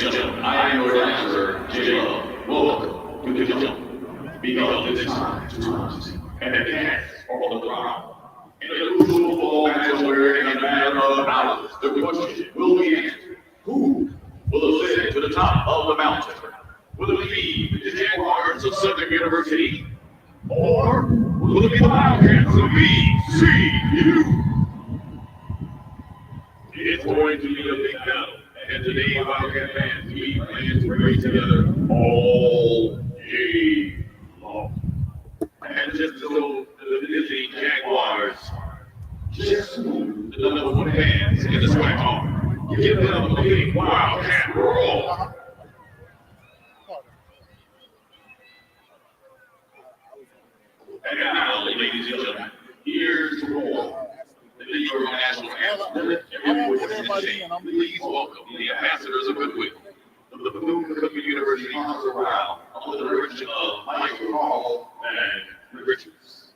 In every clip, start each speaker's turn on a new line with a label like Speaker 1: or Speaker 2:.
Speaker 1: and gentlemen, I am your announcer, J. Love. Welcome to the jump. Because it's time to rise and dance on the ground. In a crucial football match where in a matter of hours, the question will be answered. Who will ascend to the top of the mountain? Will it be the Jaguars of Southern University? Or will it be the Wildcats of VCU? It's going to be a big battle. And today, Wildcat fans, we plan to race together all day long. And just so the Disney Jaguars just moved the number one fans in the SWAC are, give them a big Wildcat roar. And now, ladies and gentlemen, here's the roar. The New York National Anthem. Please welcome the ambassadors of goodwill of the Bethune-Cookman University Concert Round under the direction of Michael Hall and Richards.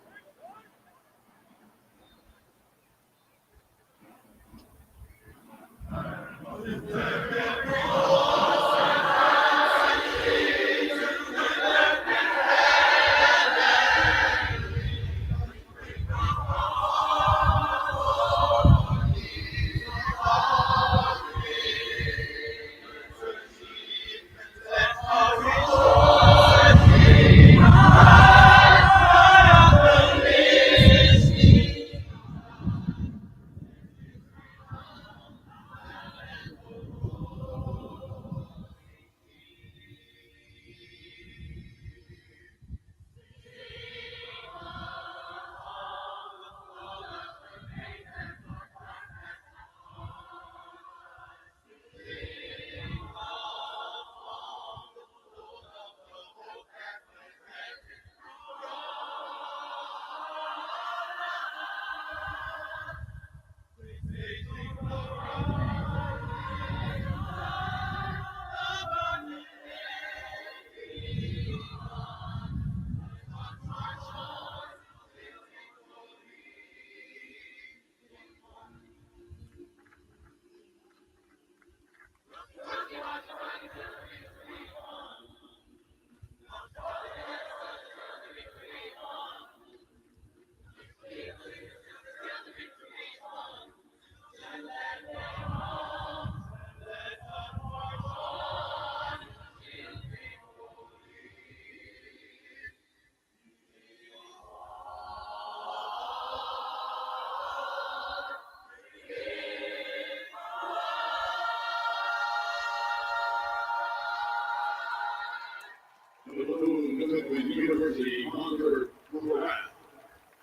Speaker 1: The Bethune-Cookman University Concert Round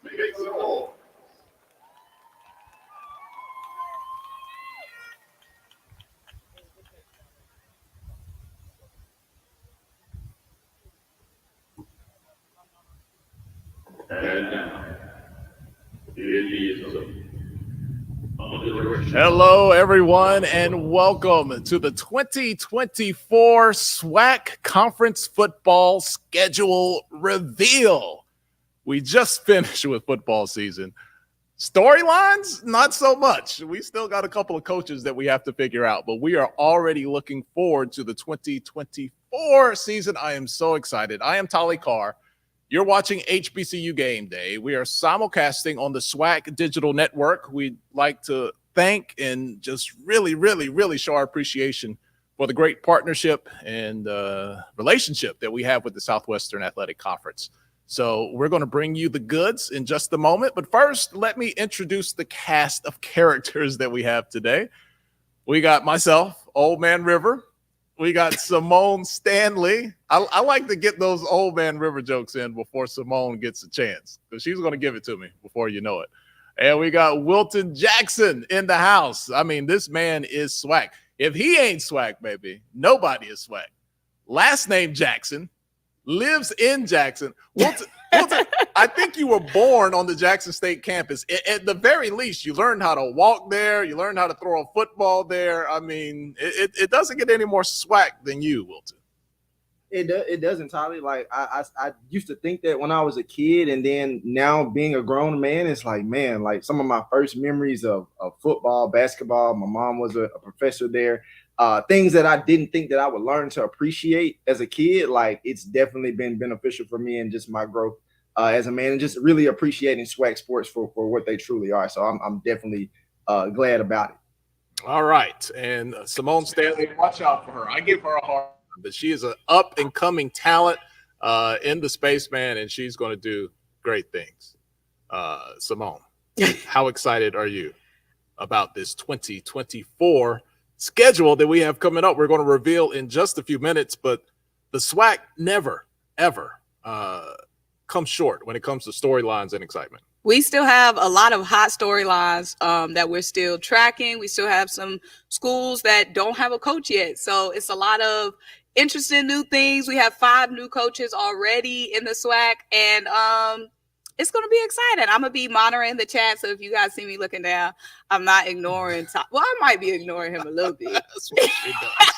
Speaker 1: makes it all. And now, it is
Speaker 2: Hello, everyone, and welcome to the 2024 SWAC Conference Football Schedule Reveal. We just finished with football season. Storylines, not so much. We still got a couple of coaches that we have to figure out, but we are already looking forward to the 2024 season. I am so excited. I am Tolly Carr. You're watching HBCU Gameday. We are simulcasting on the SWAC Digital Network. We'd like to thank and just really show our appreciation for the great partnership and relationship that we have with the Southwestern Athletic Conference. So we're going to bring you the goods in just a moment. But first, let me introduce the cast of characters that we have today. We got myself, Old Man River. We got Simone Stanley. I like to get those Old Man River jokes in before Simone gets a chance, because she's going to give it to me before you know it. And we got Wilton Jackson in the house. I mean, this man is SWAC. If he ain't SWAC, baby, nobody is SWAC. Last name Jackson, lives in Jackson. Wilton, I think you were born on the Jackson State campus. At the very least, you learned how to walk there. You learned how to throw a football there. I mean, it doesn't get any more SWAC than you, Wilton.
Speaker 3: It doesn't, Tolly. Like I used to think that when I was a kid, and then now being a grown man, it's like, man, like some of my first memories of football, basketball. My mom was a professor there. things that I didn't think that I would learn to appreciate as a kid. Like, it's definitely been beneficial for me and just my growth as a man, and just really appreciating SWAC sports for what they truly are. So I'm definitely glad about it.
Speaker 2: All right. And Simone Stanley, watch out for her. I give her a hard time, but she is an up and coming talent in the space, man, and she's going to do great things. Simone, how excited are you about this 2024 schedule that we have coming up? We're going to reveal in just a few minutes, but the SWAC never, ever comes short when it comes to storylines and excitement.
Speaker 4: We still have a lot of hot storylines that we're still tracking. We still have some schools that don't have a coach yet. So it's a lot of interesting new things. We have 5 new coaches already in the SWAC, and it's going to be exciting. I'm going to be monitoring the chat. So if you guys see me looking down, I'm not ignoring well, I might be ignoring him a little bit.
Speaker 2: That's what she does.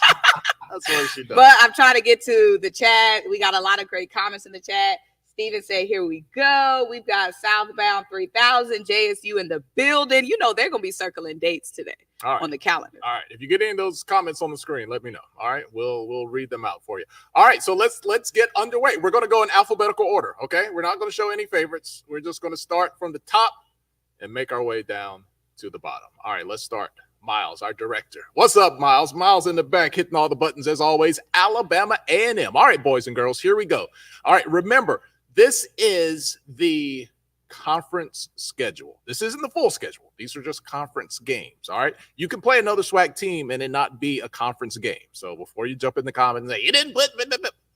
Speaker 2: That's what she does.
Speaker 4: But I'm trying to get to the chat. We got a lot of great comments in the chat. Steven said, here we go. We've got Southbound 3000, JSU in the building. You know, they're going to be circling dates today on the calendar.
Speaker 2: All right. If you get any of those comments on the screen, let me know. All right. We'll read them out for you. All right. So let's get underway. We're going to go in alphabetical order. Okay. We're not going to show any favorites. We're just going to start from the top and make our way down to the bottom. All right. Let's start. Miles, our director. What's up, Miles? Miles in the back, hitting all the buttons as always. Alabama A&M. All right, boys and girls, here we go. All right. Remember, this is the conference schedule. This isn't the full schedule. These are just conference games, all right? You can play another SWAC team and it not be a conference game. So before you jump in the comments and say, you didn't put,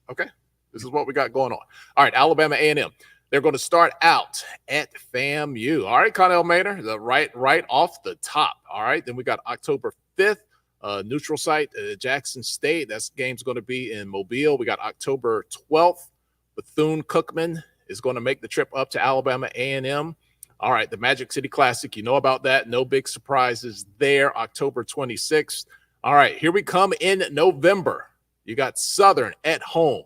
Speaker 2: okay, this is what we got going on. All right, Alabama A&M. They're going to start out at FAMU. All right, Connell Maynor, right off the top, all right? Then we got October 5th, neutral site, Jackson State. That game's going to be in Mobile. We got October 12th. Bethune-Cookman is going to make the trip up to Alabama A&M. All right, the Magic City Classic, you know about that. No big surprises there, October 26th. All right, here we come in November. You got Southern at home.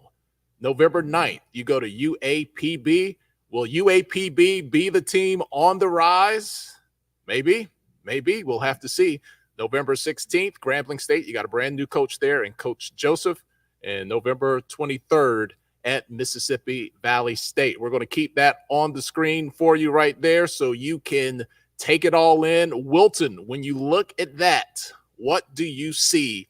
Speaker 2: November 9th, you go to UAPB. Will UAPB be the team on the rise? Maybe. We'll have to see. November 16th, Grambling State, you got a brand new coach there, and Coach Joseph. And November 23rd, at Mississippi Valley State. We're going to keep that on the screen for you right there so you can take it all in. Wilton, when you look at that, what do you see?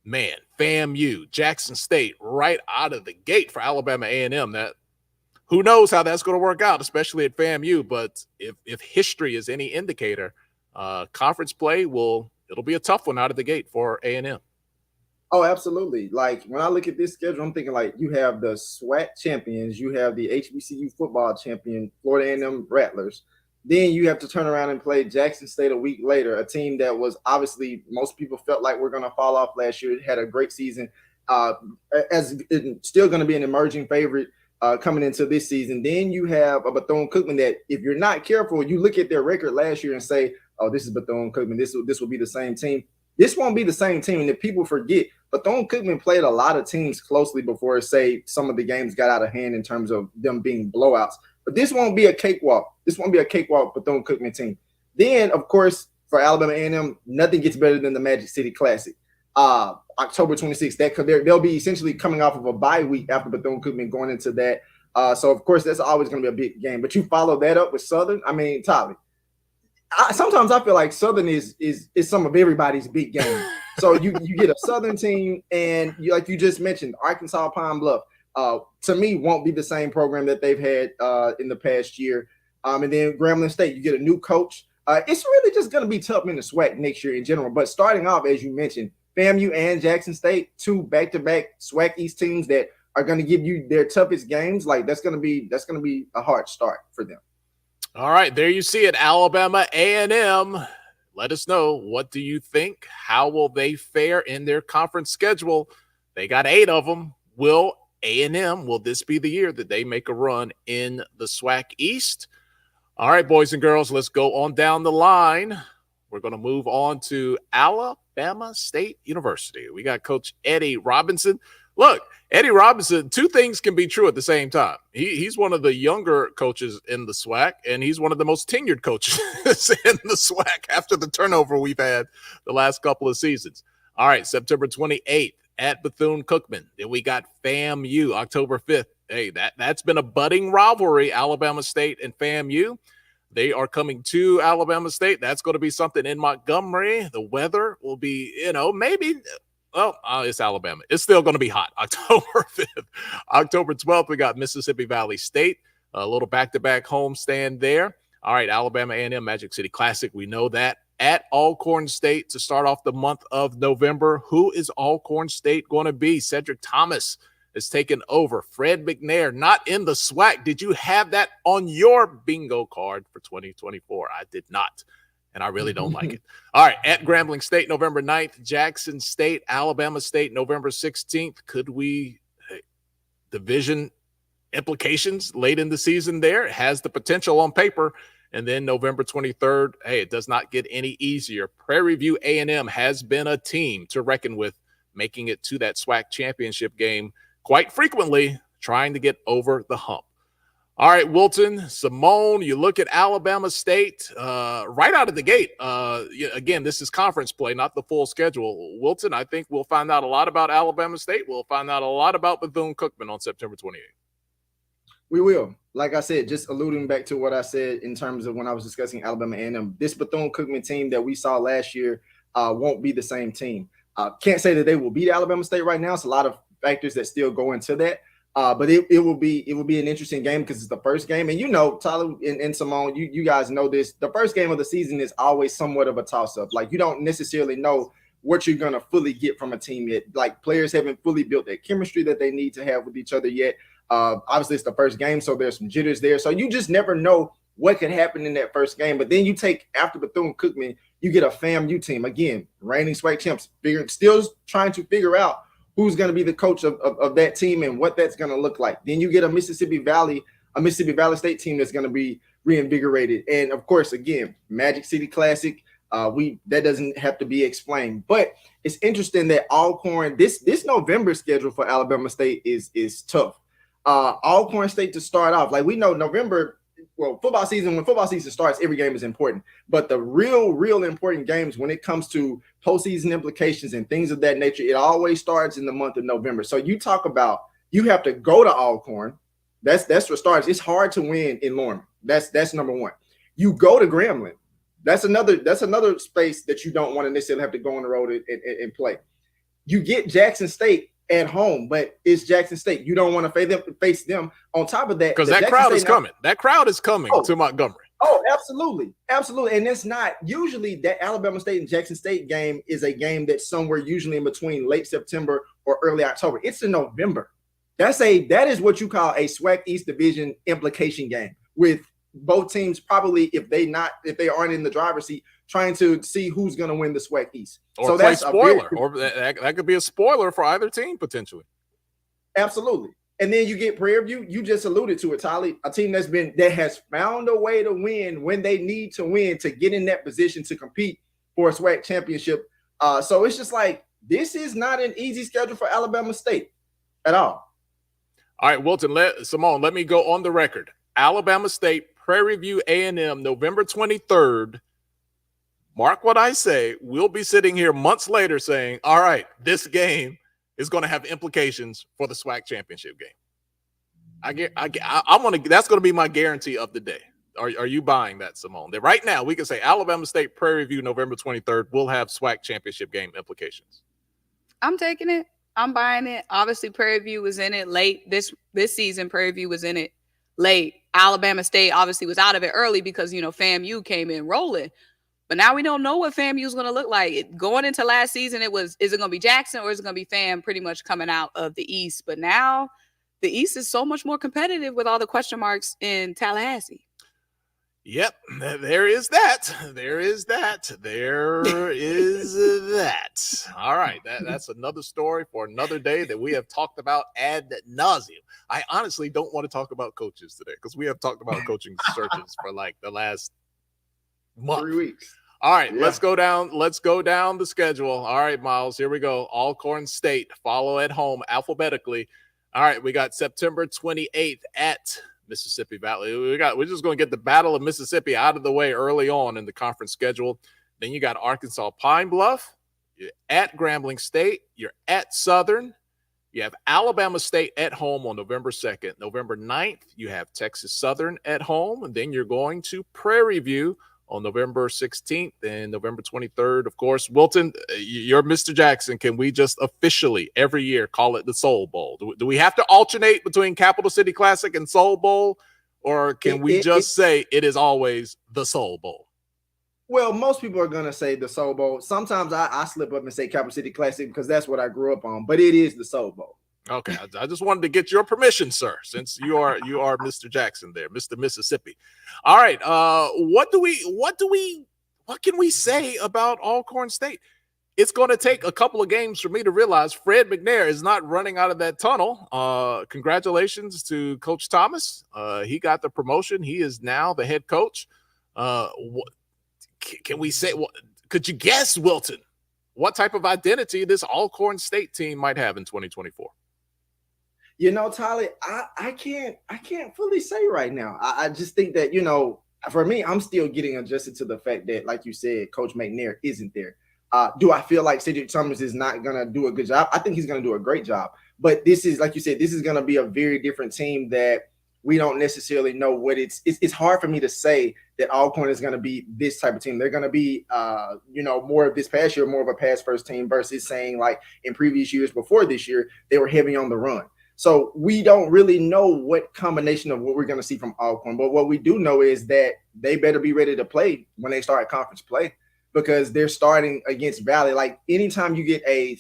Speaker 2: Man, FAMU, Jackson State, right out of the gate for Alabama A&M. That, who knows how that's going to work out, especially at FAMU. But if history is any indicator, conference play it'll be a tough one out of the gate for A&M.
Speaker 3: Oh, absolutely. Like, when I look at this schedule, I'm thinking, like, you have the SWAC champions, you have the HBCU football champion, Florida A&M Rattlers. Then you have to turn around and play Jackson State a week later, a team that was obviously most people felt like we're going to fall off last year. It had a great season, as it's still going to be an emerging favorite coming into this season. Then you have a Bethune-Cookman that, if you're not careful, you look at their record last year and say, oh, this is Bethune-Cookman. This will be the same team. This won't be the same team. And if people forget, Bethune-Cookman played a lot of teams closely before, say, some of the games got out of hand in terms of them being blowouts. But this won't be a cakewalk. This won't be a cakewalk Bethune-Cookman team. Then, of course, for Alabama A&M, nothing gets better than the Magic City Classic. October 26th, they'll be essentially coming off of a bye week after Bethune-Cookman going into that. So, of course, that's always going to be a big game. But you follow that up with Southern. I mean, Tommy, sometimes I feel like Southern is some of everybody's big game. So you get a Southern team, and like you just mentioned, Arkansas Pine Bluff, to me, won't be the same program that they've had in the past year. And then Grambling State, you get a new coach. It's really just going to be tough in the SWAC next year in general. But starting off, as you mentioned, FAMU and Jackson State, 2 back-to-back SWAC East teams that are going to give you their toughest games. Like, that's going to be a hard start for them.
Speaker 2: All right, there you see it, Alabama A&M. Let us know, what do you think? How will they fare in their conference schedule? They got 8 of them. Will this be the year that they make a run in the SWAC East? All right, boys and girls, let's go on down the line. We're going to move on to Alabama State University. We got Coach Eddie Robinson. Look, Eddie Robinson, 2 things can be true at the same time. He's one of the younger coaches in the SWAC, and he's one of the most tenured coaches in the SWAC after the turnover we've had the last couple of seasons. All right, September 28th at Bethune-Cookman. Then we got FAMU October 5th. Hey, that's been a budding rivalry, Alabama State and FAMU. They are coming to Alabama State. That's going to be something in Montgomery. The weather will be, maybe it's Alabama. It's still going to be hot. October 5th. October 12th, we got Mississippi Valley State. A little back-to-back homestand there. All right, Alabama A&M Magic City Classic. We know that. At Alcorn State to start off the month of November. Who is Alcorn State going to be? Cedric Thomas has taken over. Fred McNair, not in the SWAC. Did you have that on your bingo card for 2024? I did not, and I really don't like it. All right, at Grambling State, November 9th. Jackson State, Alabama State, November 16th. Could we division implications late in the season there? It has the potential on paper. And then November 23rd, hey, it does not get any easier. Prairie View A&M has been a team to reckon with, making it to that SWAC championship game quite frequently, trying to get over the hump. All right, Wilton, Simone, you look at Alabama State right out of the gate. Again, this is conference play, not the full schedule. Wilton, I think we'll find out a lot about Alabama State. We'll find out a lot about Bethune-Cookman on September 28th.
Speaker 3: We will. Like I said, just alluding back to what I said in terms of when I was discussing Alabama A&M, this Bethune-Cookman team that we saw last year won't be the same team. Can't say that they will beat Alabama State right now. It's a lot of factors that still go into that. But it will be an interesting game because it's the first game. And Tyler and Simone, you guys know this. The first game of the season is always somewhat of a toss-up. Like, you don't necessarily know what you're going to fully get from a team yet. Like, players haven't fully built that chemistry that they need to have with each other yet. Obviously, it's the first game, so there's some jitters there. So you just never know what could happen in that first game. But then you take, after Bethune-Cookman, you get a FAMU team. Again, reigning SWAC champs, still trying to figure out who's going to be the coach of that team and what that's going to look like. Then you get a Mississippi Valley State team that's going to be reinvigorated. And, of course, again, Magic City Classic, that doesn't have to be explained. But it's interesting that Alcorn, this November schedule for Alabama State is tough. Alcorn State to start off, like, we know November, when football season starts, every game is important. But the real important games when it comes to postseason implications and things of that nature, it always starts in the month of November. So you talk about, you have to go to Alcorn. That's what starts. It's hard to win in Lorman. That's number one. You go to Grambling. That's another space that you don't want to necessarily have to go on the road and play. You get Jackson State at home, but it's Jackson State. You don't want to face them. On top of that,
Speaker 2: because that crowd is coming. That crowd is coming to Montgomery.
Speaker 3: Oh, absolutely. And it's not usually that Alabama State and Jackson State game is a game that's somewhere usually in between late September or early October. It's in November. That is what you call a SWAC East Division implication game, with both teams probably, if they aren't in the driver's seat, trying to see who's going to win the SWAC East.
Speaker 2: Or so that's spoiler, or that could be a spoiler for either team potentially.
Speaker 3: Absolutely. And then you get Prairie View. You just alluded to it, Tyler. A team that has found a way to win when they need to win to get in that position to compete for a SWAC championship. So it's just like, this is not an easy schedule for Alabama State at all.
Speaker 2: All right, Wilton, Simone, let me go on the record. Alabama State, Prairie View A&M, November 23rd. Mark what I say. We'll be sitting here months later saying, all right, this game is going to have implications for the SWAC championship game. That's going to be my guarantee of the day. Are you buying that, Simone? That right now we can say Alabama State, Prairie View, November 23rd will have SWAC championship game implications.
Speaker 4: I'm taking it. I'm buying it. Obviously, Prairie View was in it late this season. Prairie View was in it late. Alabama State obviously was out of it early because, FAMU came in rolling. But now we don't know what FAMU is going to look like. Going into last season, is it going to be Jackson or is it going to be FAM pretty much coming out of the East? But now the East is so much more competitive with all the question marks in Tallahassee.
Speaker 2: Yep, there is that. All right, that's another story for another day that we have talked about ad nauseum. I honestly don't want to talk about coaches today because we have talked about coaching searches for like the last month.
Speaker 3: 3 weeks.
Speaker 2: All right, yeah. Let's go down the schedule. All right, Miles, here we go. Alcorn State, follow at home alphabetically. All right, we got September 28th at Mississippi Valley. We're just going to get the Battle of Mississippi out of the way early on in the conference schedule. Then you got Arkansas Pine Bluff. You're at Grambling State. You're at Southern. You have Alabama State at home on November 2nd. November 9th, you have Texas Southern at home. And then you're going to Prairie View on November 16th and November 23rd. Of course, Wilton, you're Mr. Jackson. Can we just officially every year call it the Soul Bowl? Do we have to alternate between Capital City Classic and Soul Bowl? Or can we just say it is always the Soul Bowl?
Speaker 3: Well, most people are going to say the Soul Bowl. Sometimes I slip up and say Capital City Classic because that's what I grew up on, but it is the Soul Bowl.
Speaker 2: Okay, I just wanted to get your permission, sir, since you are Mr. Jackson there, Mr. Mississippi. All right, what can we say about Alcorn State? It's going to take a couple of games for me to realize Fred McNair is not running out of that tunnel. Congratulations to Coach Thomas. He got the promotion. He is now the head coach. Can we say? Could you guess, Wilton, what type of identity this Alcorn State team might have in 2024?
Speaker 3: You know, Tyler, I can't fully say right now. I just think that, you know, for me, I'm still getting adjusted to the fact that, like you said, Coach McNair isn't there. Do I feel like Cedric Thomas is not going to do a good job? I think he's going to do a great job. But this is, like you said, this is going to be a very different team that we don't necessarily know what it's hard for me to say that Alcorn is going to be this type of team. They're going to be, you know, more of this past year, more of a pass first team versus saying like in previous years before this year, they were heavy on the run. So we don't really know what combination of what we're going to see from Alcorn. But what we do know is that they better be ready to play when they start conference play because they're starting against Valley. Like anytime you get a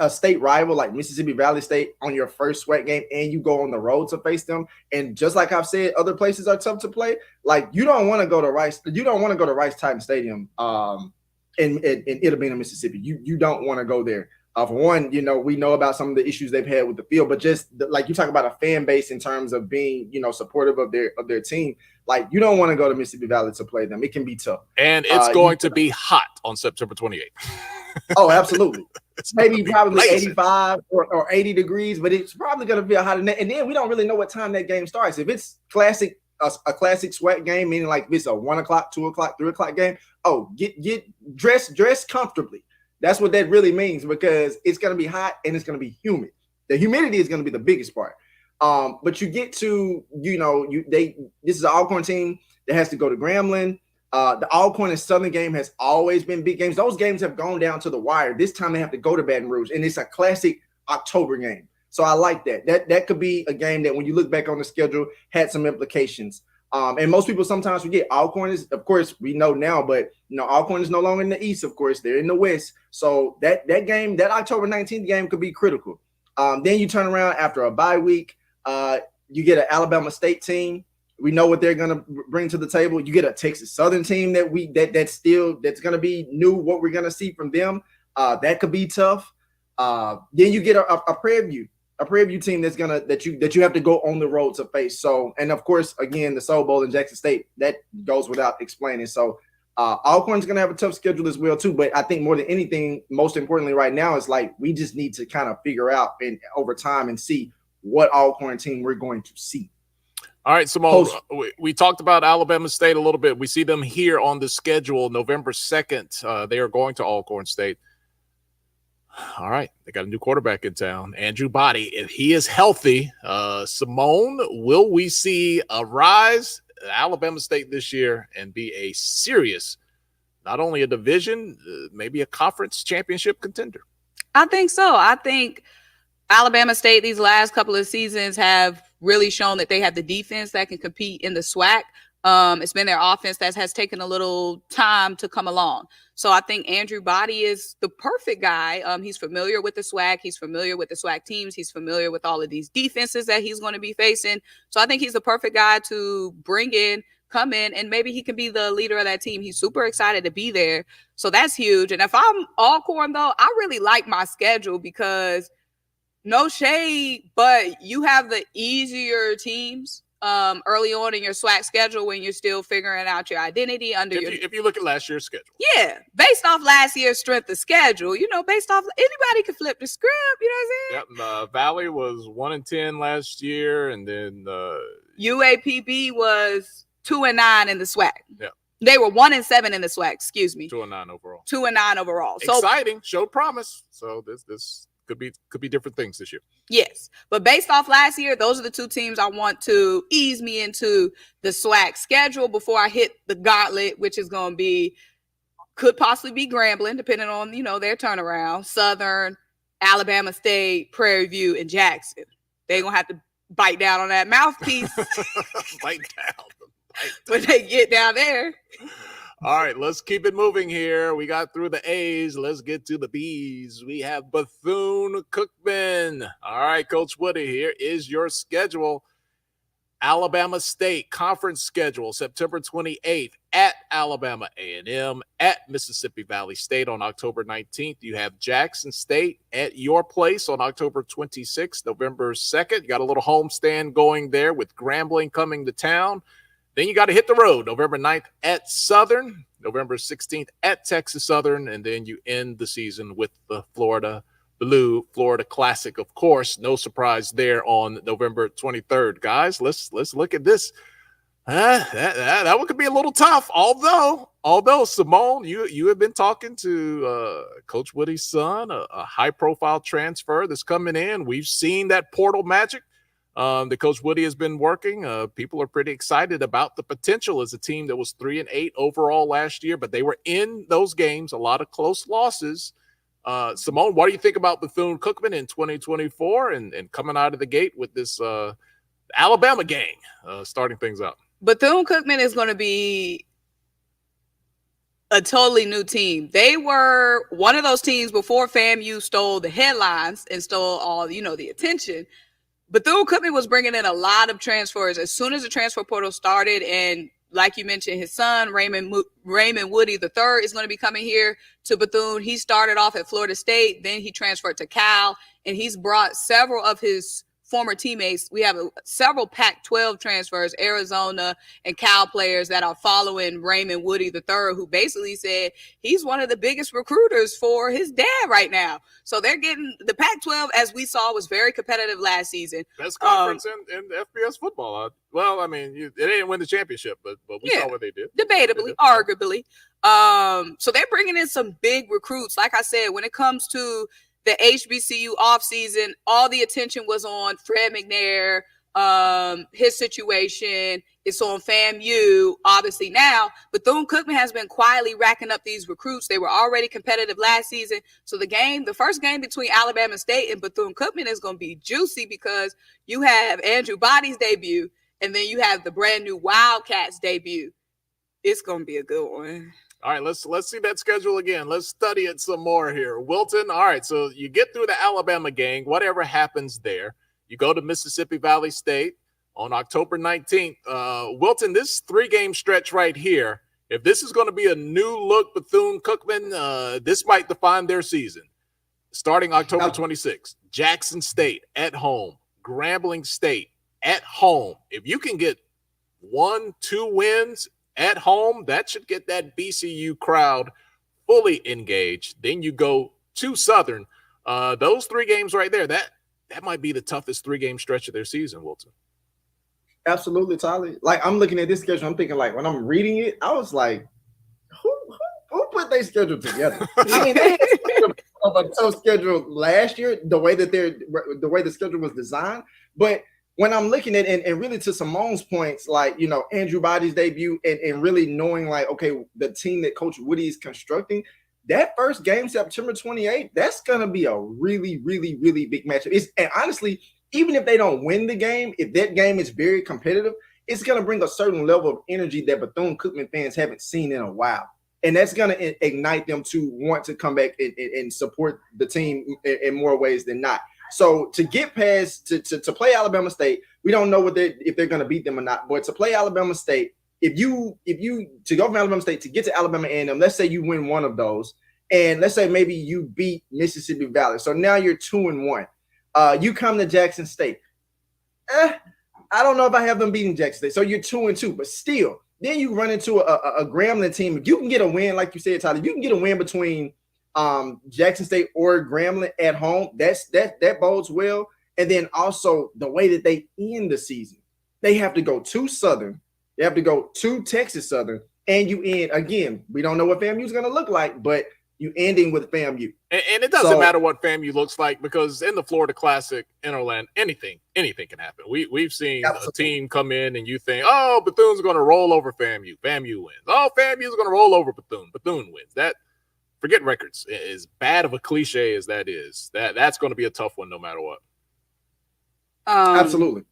Speaker 3: state rival like Mississippi Valley State on your first SWAC game and you go on the road to face them, and just like I've said, other places are tough to play. Like you don't want to go to Rice. You don't want to go to Rice Titan Stadium in Itta, Mississippi. You don't want to go there. For one, you know, we know about some of the issues they've had with the field, but just like you talk about a fan base in terms of being, you know, supportive of their team. Like you don't want to go to Mississippi Valley to play them. It can be tough.
Speaker 2: And it's going to be hot on September 28th.
Speaker 3: Oh, absolutely. Maybe probably 85 or 80 degrees, but it's probably going to be a hot. And then we don't really know what time that game starts. If it's a classic SWAC game, meaning like if it's a 1 o'clock, 2 o'clock, 3 o'clock game, get dressed comfortably. That's what that really means because it's going to be hot and it's going to be humid. The humidity is going to be the biggest part. But you get to, you know, this is an Alcorn team that has to go to Grambling. The Alcorn and Southern game has always been big games. Those games have gone down to the wire. This time they have to go to Baton Rouge, and it's a classic October game. So I like that. That could be a game that when you look back on the schedule had some implications. And most people sometimes forget Alcorn is, of course, we know now, but you know, Alcorn is no longer in the East, of course, they're in the West. So that game, that October 19th game could be critical. Then you turn around after a bye week, you get an Alabama State team. We know what they're gonna bring to the table. You get a Texas Southern team that's gonna be new, what we're gonna see from them. That could be tough. Then you get a Prairie View team that you have to go on the road to face. So, and of course, again, the Soul Bowl in Jackson State, that goes without explaining. So Alcorn's going to have a tough schedule as well, too. But I think more than anything, most importantly right now is like we just need to kind of figure out over time and see what Alcorn team we're going to see.
Speaker 2: All right, Simone, we talked about Alabama State a little bit. We see them here on the schedule November 2nd. They are going to Alcorn State. All right, they got a new quarterback in town, Andrew Body. If he is healthy, Simone, will we see a rise at Alabama State this year and be a serious, not only a division, maybe a conference championship contender?
Speaker 4: I think so. I think Alabama State these last couple of seasons have really shown that they have the defense that can compete in the SWAC. It's been their offense that has taken a little time to come along. So I think Andrew Body is the perfect guy. He's familiar with the SWAC. He's familiar with the SWAC teams. He's familiar with all of these defenses that he's going to be facing. So I think he's the perfect guy to come in, and maybe he can be the leader of that team. He's super excited to be there. So that's huge. And if I'm Alcorn, though, I really like my schedule because no shade, but you have the easier teams early on in your SWAC schedule when you're still figuring out your identity if
Speaker 2: you look at last year's schedule.
Speaker 4: Yeah, based off last year's strength of schedule, you know, based off anybody can flip the script, you know what I'm saying?
Speaker 2: Yep, Valley was 1-10 last year, and then
Speaker 4: UAPB was 2-9 in the SWAC.
Speaker 2: Yeah.
Speaker 4: They were 1-7 in the SWAC. Excuse me.
Speaker 2: 2-9 overall.
Speaker 4: 2-9 overall. So
Speaker 2: exciting. Showed promise. So this could be different things this year.
Speaker 4: Yes, but based off last year, those are the two teams I want to ease me into the SWAC schedule before I hit the gauntlet, which is going to be, could possibly be Grambling, depending on, their turnaround. Southern, Alabama State, Prairie View, and Jackson. They're going to have to bite down on that mouthpiece.
Speaker 2: Bite down.
Speaker 4: When they get down there.
Speaker 2: All right, let's keep it moving here. We got through the A's. Let's get to the B's. We have Bethune-Cookman. All right, Coach Woody, here is your schedule. Alabama State conference schedule, September 28th at Alabama A&M, at Mississippi Valley State on October 19th. You have Jackson State at your place on October 26th, November 2nd. You got a little homestand going there with Grambling coming to town. Then you got to hit the road, November 9th at Southern, November 16th at Texas Southern, and then you end the season with the Florida Classic, of course. No surprise there on November 23rd. Guys, let's look at this. That one could be a little tough, although Simone, you have been talking to Coach Woody's son, a high-profile transfer that's coming in. We've seen that portal magic that Coach Woody has been working. People are pretty excited about the potential as a team that was 3-8 overall last year, but they were in those games, a lot of close losses. Simone, what do you think about Bethune-Cookman in 2024 and coming out of the gate with this Alabama gang starting things up?
Speaker 4: Bethune-Cookman is going to be a totally new team. They were one of those teams before FAMU stole the headlines and stole all, the attention. Bethune-Cookman was bringing in a lot of transfers as soon as the transfer portal started. And like you mentioned, his son, Raymond Woody III, is going to be coming here to Bethune. He started off at Florida State. Then he transferred to Cal, and he's brought several of his former teammates. We have several Pac-12 transfers, Arizona and Cal players that are following Raymond Woody III, who basically said he's one of the biggest recruiters for his dad right now. So they're getting the Pac-12, as we saw, was very competitive last season.
Speaker 2: Best conference in FBS football. Well, I mean, they didn't win the championship, but we saw what they did.
Speaker 4: Debatably, arguably. So they're bringing in some big recruits. Like I said, when it comes to the HBCU offseason, all the attention was on Fred McNair, his situation. It's on FAMU, obviously now. Bethune-Cookman has been quietly racking up these recruits. They were already competitive last season. So the first game between Alabama State and Bethune-Cookman is going to be juicy because you have Andrew Body's debut, and then you have the brand new Wildcats debut. It's going to be a good one.
Speaker 2: All right, let's see that schedule again. Let's study it some more here. Wilton, all right, so you get through the Alabama gang, whatever happens there. You go to Mississippi Valley State on October 19th. Wilton, this 3-game stretch right here, if this is going to be a new look Bethune-Cookman, this might define their season. Starting October 26th, Jackson State at home, Grambling State at home. If you can get 1-2 wins at home, that should get that BCU crowd fully engaged. Then you go to Southern. Those 3 games right there, that might be the toughest 3-game stretch of their season, Wilton.
Speaker 3: Absolutely, Tyler. Like, I'm looking at this schedule, I'm thinking, like, when I'm reading it, I was like, who put their schedule together? I mean, they had a tough schedule last year, the way the schedule was designed. But when I'm looking at and really to Simone's points, like, Andrew Body's debut and really knowing, like, okay, the team that Coach Woody is constructing, that first game, September 28th, that's going to be a really, really, really big matchup. And honestly, even if they don't win the game, if that game is very competitive, it's going to bring a certain level of energy that Bethune-Cookman fans haven't seen in a while. And that's going to ignite them to want to come back and support the team in more ways than not. So to get past to play Alabama State, we don't know if they're going to beat them or not. But to play Alabama State, if you to go from Alabama State to get to Alabama A&M, let's say you win one of those, and let's say maybe you beat Mississippi Valley. So now you're 2-1. You come to Jackson State. I don't know if I have them beating Jackson State. So you're 2-2, but still, then you run into a Grambling team. If you can get a win, like you said, Tyler, you can get a win between Jackson State or Grambling at home. That bodes well. And then also the way that they end the season, they have to go to Southern, they have to go to Texas Southern, and you end again. We don't know what FAMU is going to look like, but you ending with FAMU.
Speaker 2: And it doesn't matter what FAMU looks like, because in the Florida Classic in Orlando, anything can happen. We've seen a team come in and you think, oh, Bethune's going to roll over FAMU. FAMU wins. Oh, FAMU's going to roll over Bethune. Bethune wins. Forget records. As bad of a cliche as that is, that's going to be a tough one no matter what.
Speaker 3: Absolutely.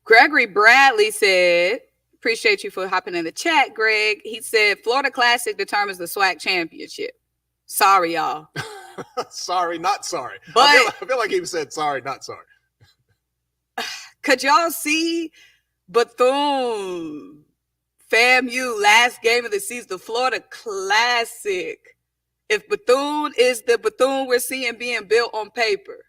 Speaker 4: Gregory Bradley said, appreciate you for hopping in the chat, Greg. He said, Florida Classic determines the SWAC championship. Sorry, y'all.
Speaker 2: Sorry, not sorry.
Speaker 4: But
Speaker 2: I feel like he said sorry, not sorry.
Speaker 4: Could y'all see Bethune, FAMU, last game of the season, the Florida Classic? If Bethune is the Bethune we're seeing being built on paper.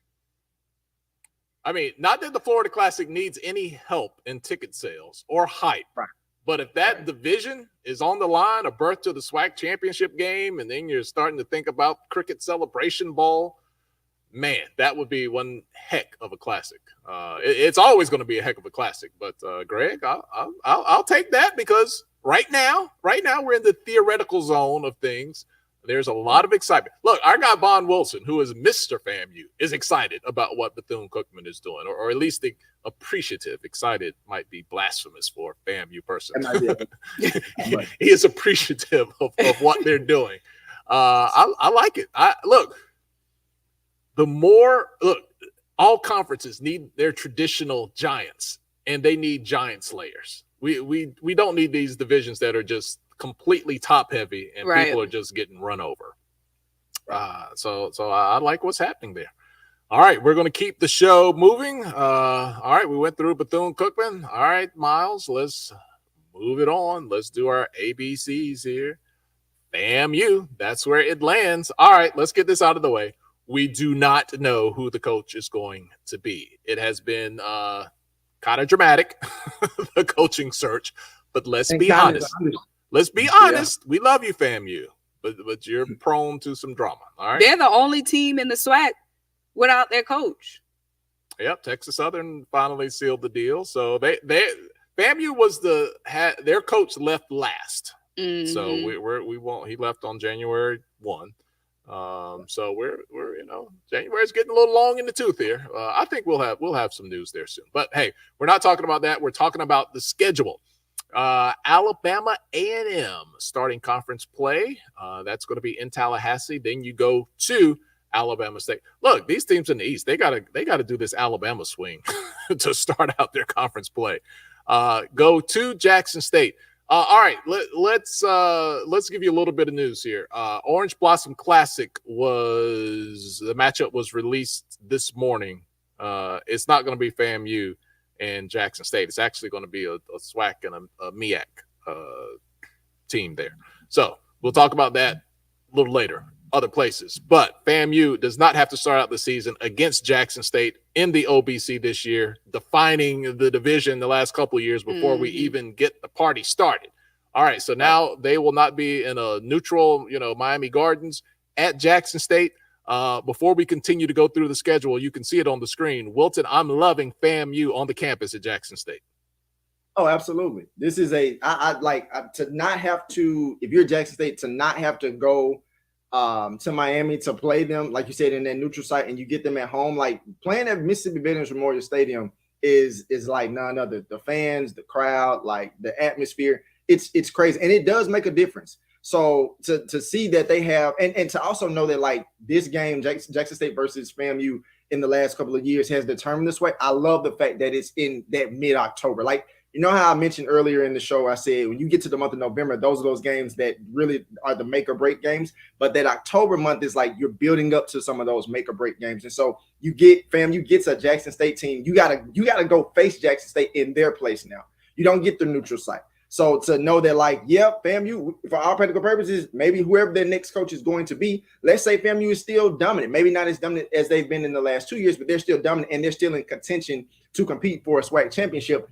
Speaker 2: I mean, not that the Florida Classic needs any help in ticket sales or hype.
Speaker 3: Right.
Speaker 2: But if that division is on the line, a berth to the SWAC championship game, and then you're starting to think about cricket celebration ball, man, that would be one heck of a classic. It's always going to be a heck of a classic. But Greg, I'll take that, because right now we're in the theoretical zone of things. There's a lot of excitement. Look, our guy Von Wilson, who is Mr. FAMU, is excited about what Bethune-Cookman is doing, or at least appreciative. Excited might be blasphemous for a FAMU person. He is appreciative of what they're doing. I like it. All conferences need their traditional giants, and they need giant slayers. We don't need these divisions that are just completely top heavy and people are just getting run over. So I like what's happening there. All right, we're going to keep the show moving. All right, we went through Bethune-Cookman. All right, Miles, let's move it on. Let's do our ABCs here. FAMU, that's where it lands. All right, let's get this out of the way. We do not know who the coach is going to be. It has been kind of dramatic, the coaching search, but let's be honest. Let's be honest. Yeah. We love you, FAMU, but you're prone to some drama. All right.
Speaker 4: They're the only team in the SWAC without their coach.
Speaker 2: Yep. Texas Southern finally sealed the deal. So FAMU was their coach left last. Mm-hmm. So we won't. He left on January 1. So we're January's getting a little long in the tooth here. I think we'll have some news there soon. But hey, we're not talking about that. We're talking about the schedule. Alabama A&M starting conference play. That's going to be in Tallahassee. Then you go to Alabama State. Look, these teams in the East, they gotta do this Alabama swing to start out their conference play. Go to Jackson State. All right, let's give you a little bit of news here. Orange Blossom Classic the matchup was released this morning. It's not going to be FAMU and Jackson State. It's actually going to be a SWAC and a MEAC team there. So we'll talk about that a little later, other places. But FAMU does not have to start out the season against Jackson State in the OBC this year, defining the division the last couple of years before we even get the party started. All right, so now they will not be in a neutral, Miami Gardens at Jackson State. Before we continue to go through the schedule, you can see it on the screen. Wilton, I'm loving FAMU on the campus at Jackson State.
Speaker 3: Oh, absolutely. This is I'd like to not have to, if you're Jackson State, to not have to go to Miami to play them, like you said, in that neutral site, and you get them at home. Like playing at Mississippi Veterans Memorial Stadium is like none other. The fans, the crowd, like the atmosphere, it's crazy. And it does make a difference. So to see that they have, and to also know that like this game, Jackson State versus FAMU in the last couple of years has determined this way. I love the fact that it's in that mid-October. Like, you know how I mentioned earlier in the show, I said when you get to the month of November, those are those games that really are the make or break games. But that October month is like you're building up to some of those make or break games. And so FAMU gets a Jackson State team. You gotta go face Jackson State in their place now. You don't get the neutral site. So to know that, like, FAMU, for all practical purposes, maybe whoever their next coach is going to be, let's say FAMU is still dominant. Maybe not as dominant as they've been in the last 2 years, but they're still dominant and they're still in contention to compete for a SWAC championship.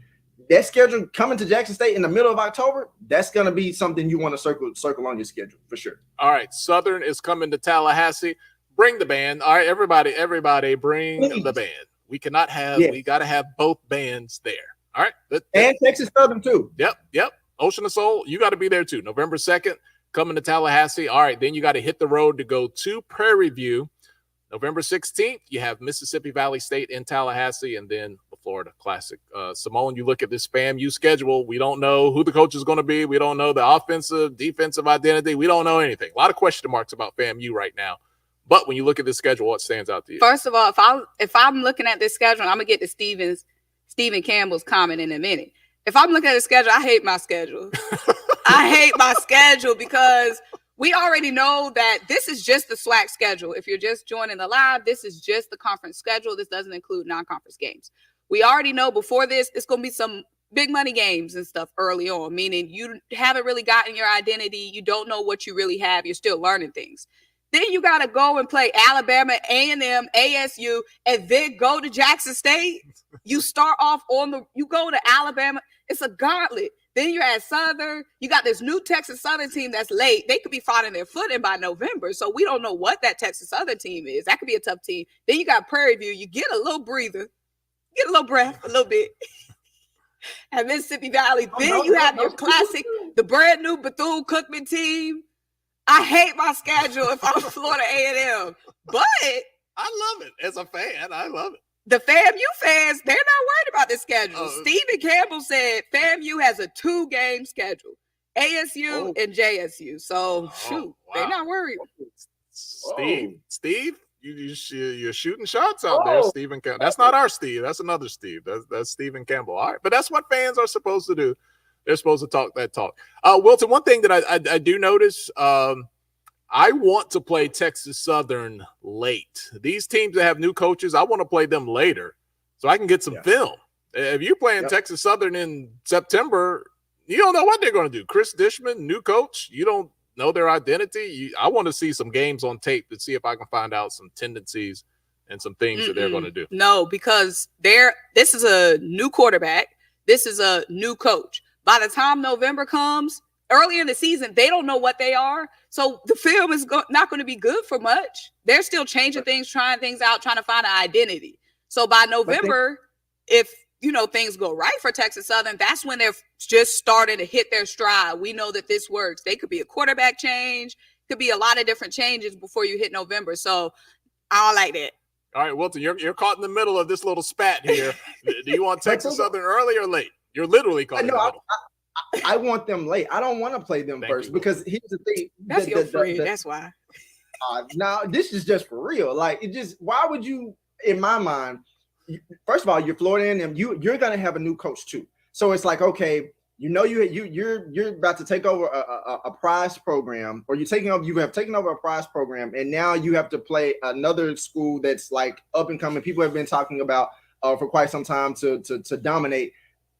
Speaker 3: That schedule coming to Jackson State in the middle of October, that's going to be something you want to circle on your schedule for sure.
Speaker 2: All right, Southern is coming to Tallahassee. Bring the band. All right, everybody, bring the band. We cannot have, we got to have both bands there. All right.
Speaker 3: And Texas Southern too.
Speaker 2: Yep. Ocean of Soul, you got to be there too. November 2nd, coming to Tallahassee. All right, then you got to hit the road to go to Prairie View. November 16th, you have Mississippi Valley State in Tallahassee, and then the Florida Classic. Simone, you look at this FAMU schedule. We don't know who the coach is going to be. We don't know the offensive, defensive identity. We don't know anything. A lot of question marks about FAMU right now. But when you look at this schedule, what stands out to you?
Speaker 4: First of all, if I'm looking at this schedule, I'm going to get to Stephen Campbell's comment in a minute. If I'm looking at the schedule, I hate my schedule. I hate my schedule because we already know that this is just the SWAC schedule. If you're just joining the live, this is just the conference schedule. This doesn't include non-conference games. We already know before this, it's going to be some big money games and stuff early on, meaning you haven't really gotten your identity. You don't know what you really have. You're still learning things. Then you got to go and play Alabama, A&M, ASU, and then go to Jackson State. You start off you go to Alabama. It's a gauntlet. Then you're at Southern. You got this new Texas Southern team that's late. They could be finding their footing by November. So we don't know what that Texas Southern team is. That could be a tough team. Then you got Prairie View. You get a little breather, get a little breath, a little bit. At Mississippi Valley. Then you have your classic, the brand new Bethune-Cookman team. I hate my schedule if I'm Florida A&M, but
Speaker 2: I love it as a fan. I love it.
Speaker 4: The FAMU fans, they're not worried about this schedule. Stephen Campbell said FAMU has a 2-game schedule, ASU and JSU. So they're not worried.
Speaker 2: Steve, you're shooting shots out there, Stephen Campbell. That's not our Steve. That's another Steve. That's Stephen Campbell. All right, but that's what fans are supposed to do. They're supposed to talk that talk. Wilton, one thing that I do notice, I want to play Texas Southern late. These teams that have new coaches, I want to play them later so I can get some film. If you're playing Texas Southern in September, you don't know what they're going to do. Chris Dishman, new coach, you don't know their identity. I want to see some games on tape to see if I can find out some tendencies and some things that they're going to do.
Speaker 4: No, because this is a new quarterback. This is a new coach. By the time November comes, early in the season, they don't know what they are. So the film is not going to be good for much. They're still changing things, trying things out, trying to find an identity. So by November, if things go right for Texas Southern, that's when they're just starting to hit their stride. We know that this works. They could be a quarterback change, could be a lot of different changes before you hit November. So I don't like that.
Speaker 2: All right, Wilton, you're caught in the middle of this little spat here. Do you want Texas Southern early or late? You're literally caught in the middle.
Speaker 3: I want them late. I don't want to play them first because here's the thing.
Speaker 4: That's your friend. That's why.
Speaker 3: Now, this is just for real. Like, why would you, in my mind, first of all, you're Florida A&M, you're going to have a new coach too. So it's like, okay, you're about to take over a prize program, or you have taken over a prize program, and now you have to play another school that's like up and coming. People have been talking about for quite some time to dominate.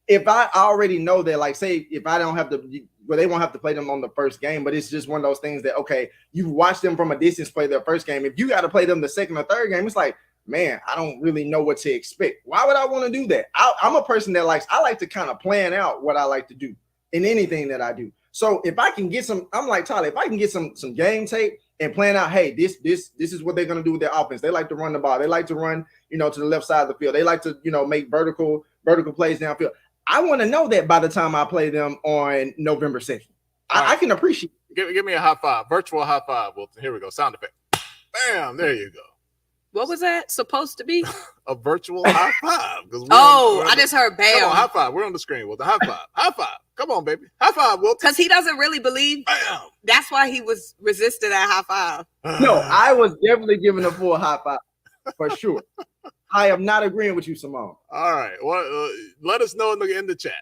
Speaker 3: If I already know that, like, say, if I don't have to, they won't have to play them on the first game, but it's just one of those things that, okay, you watch them from a distance play their first game. If you got to play them the second or third game, it's like, man, I don't really know what to expect. Why would I want to do that? I'm a person that I like to kind of plan out what I like to do in anything that I do. So if I can get I'm like Tyler, if I can get some game tape and plan out, hey, this is what they're going to do with their offense. They like to run the ball. They like to run, to the left side of the field. They like to, make vertical plays downfield. I want to know that by the time I play them on November 2nd. I can appreciate it.
Speaker 2: Give me a high five, virtual high five. Well, here we go. Sound effect. Bam, there you go.
Speaker 4: What was that supposed to be?
Speaker 2: A virtual high five.
Speaker 4: I just heard bam.
Speaker 2: Come on, high five. We're on the screen. Well, the high five. High five. Come on, baby. High five, Will.
Speaker 4: Because he doesn't really believe.
Speaker 2: Bam.
Speaker 4: That's why he was resisting that high five.
Speaker 3: No, I was definitely giving a full high five for sure. I am not agreeing with you, Simone.
Speaker 2: All right. Well, let us know in the chat.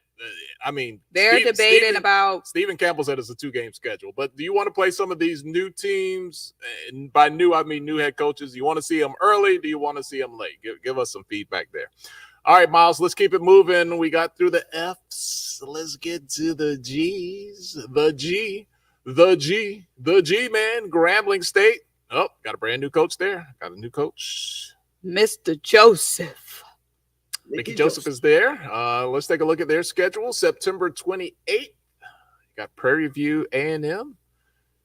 Speaker 4: They're debating about.
Speaker 2: Stephen Campbell said it's a 2-game schedule, but do you want to play some of these new teams? And by new, I mean new head coaches. You want to see them early? Do you want to see them late? Give us some feedback there. All right, Miles, let's keep it moving. We got through the F's. Let's get to the G's. The G, man. Grambling State. Oh, got a brand new coach there. Got a new coach.
Speaker 4: Mr. Joseph.
Speaker 2: Mickey Joseph is there. Let's take a look at their schedule. September 28th, you got Prairie View A&M.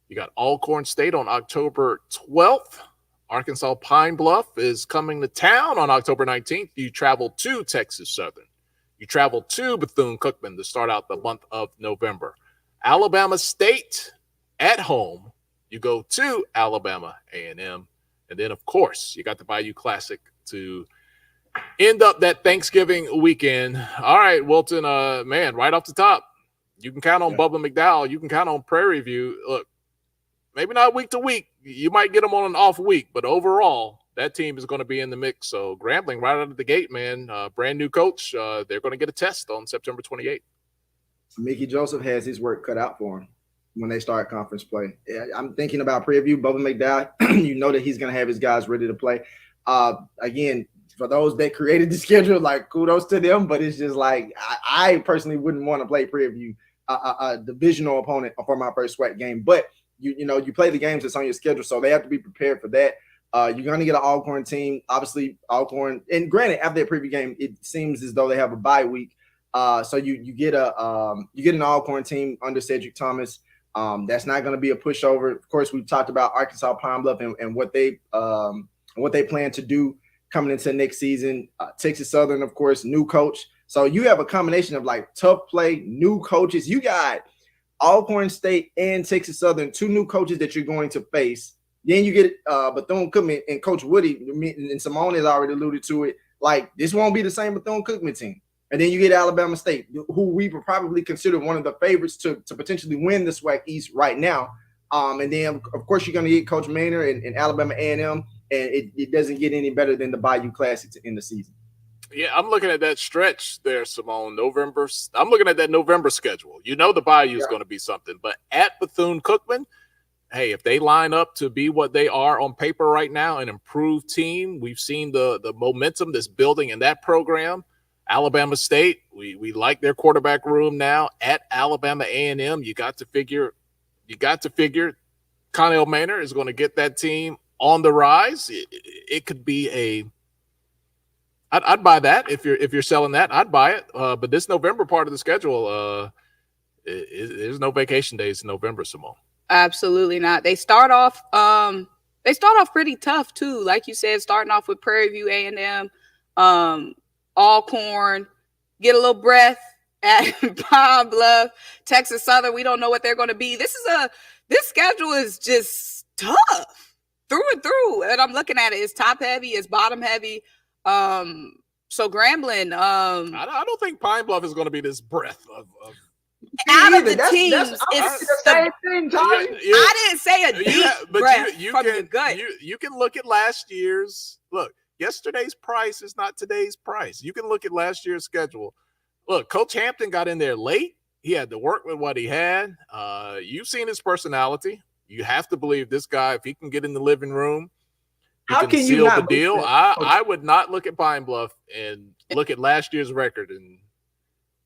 Speaker 2: You got Alcorn State on October 12th. Arkansas Pine Bluff is coming to town on October 19th. You travel to Texas Southern. You travel to Bethune-Cookman to start out the month of November. Alabama State at home. You go to Alabama A&M. And then, of course, you got the Bayou Classic to end up that Thanksgiving weekend. All right, Wilton, man, right off the top, you can count on Bubba McDowell. You can count on Prairie View. Look, maybe not week to week. You might get them on an off week, but overall, that team is going to be in the mix. So Grambling right out of the gate, man, brand new coach. They're going to get a test on September 28th.
Speaker 3: Mickey Joseph has his work cut out for him when they start conference play. I'm thinking about Prairie View, Bubba McDowell. You know that he's going to have his guys ready to play. Again, for those that created the schedule, like, kudos to them. But it's just like I personally wouldn't want to play Prairie View, a divisional opponent for my first SWAC game. But you play the games that's on your schedule, so they have to be prepared for that. You're going to get an Alcorn team, obviously Alcorn. And granted, after that preview game, it seems as though they have a bye week. So you get an Alcorn team under Cedric Thomas. That's not going to be a pushover. Of course, we've talked about Arkansas Pine Bluff and what they plan to do coming into next season. Texas Southern, of course, new coach. So you have a combination of like tough play, new coaches. You got Alcorn State and Texas Southern, two new coaches that you're going to face. Then you get Bethune-Cookman and Coach Woody, and Simone has already alluded to it. Like, this won't be the same Bethune-Cookman team. And then you get Alabama State, who we would probably consider one of the favorites to potentially win the SWAC East right now. And then, of course, you're going to get Coach Maynard and Alabama A&M, and it doesn't get any better than the Bayou Classic to end the season.
Speaker 2: Yeah, I'm looking at that stretch there, Simone. November. I'm looking at that November schedule. You know the Bayou is going to be something. But at Bethune-Cookman, hey, if they line up to be what they are on paper right now, an improved team, we've seen the momentum that's building in that program. Alabama State, we like their quarterback room now. At Alabama A&M, you got to figure Connell Maynard is going to get that team on the rise. It could be I'd buy that if you're selling that. I'd buy it. But this November part of the schedule, there's no vacation days in November, Simone.
Speaker 4: Absolutely not. They start off pretty tough too. Like you said, starting off with Prairie View A&M, Alcorn, get a little breath at Pine Bluff, Texas Southern. We don't know what they're going to be. This schedule is just tough through and through. And I'm looking at it. It's top heavy. It's bottom heavy. So Grambling.
Speaker 2: I don't think Pine Bluff is going to be this breath of
Speaker 4: out of the teams. It's the same thing, Tommy. I didn't say a deep breath from the gut.
Speaker 2: You can look at last year's. Look, yesterday's price is not today's price. You can look at last year's schedule. Look, Coach Hampton got in there late. He had to work with what he had. You've seen his personality. You have to believe this guy, if he can get in the living room,
Speaker 3: how can
Speaker 2: seal
Speaker 3: you not
Speaker 2: the deal. I would not look at Pine Bluff and look at last year's record, and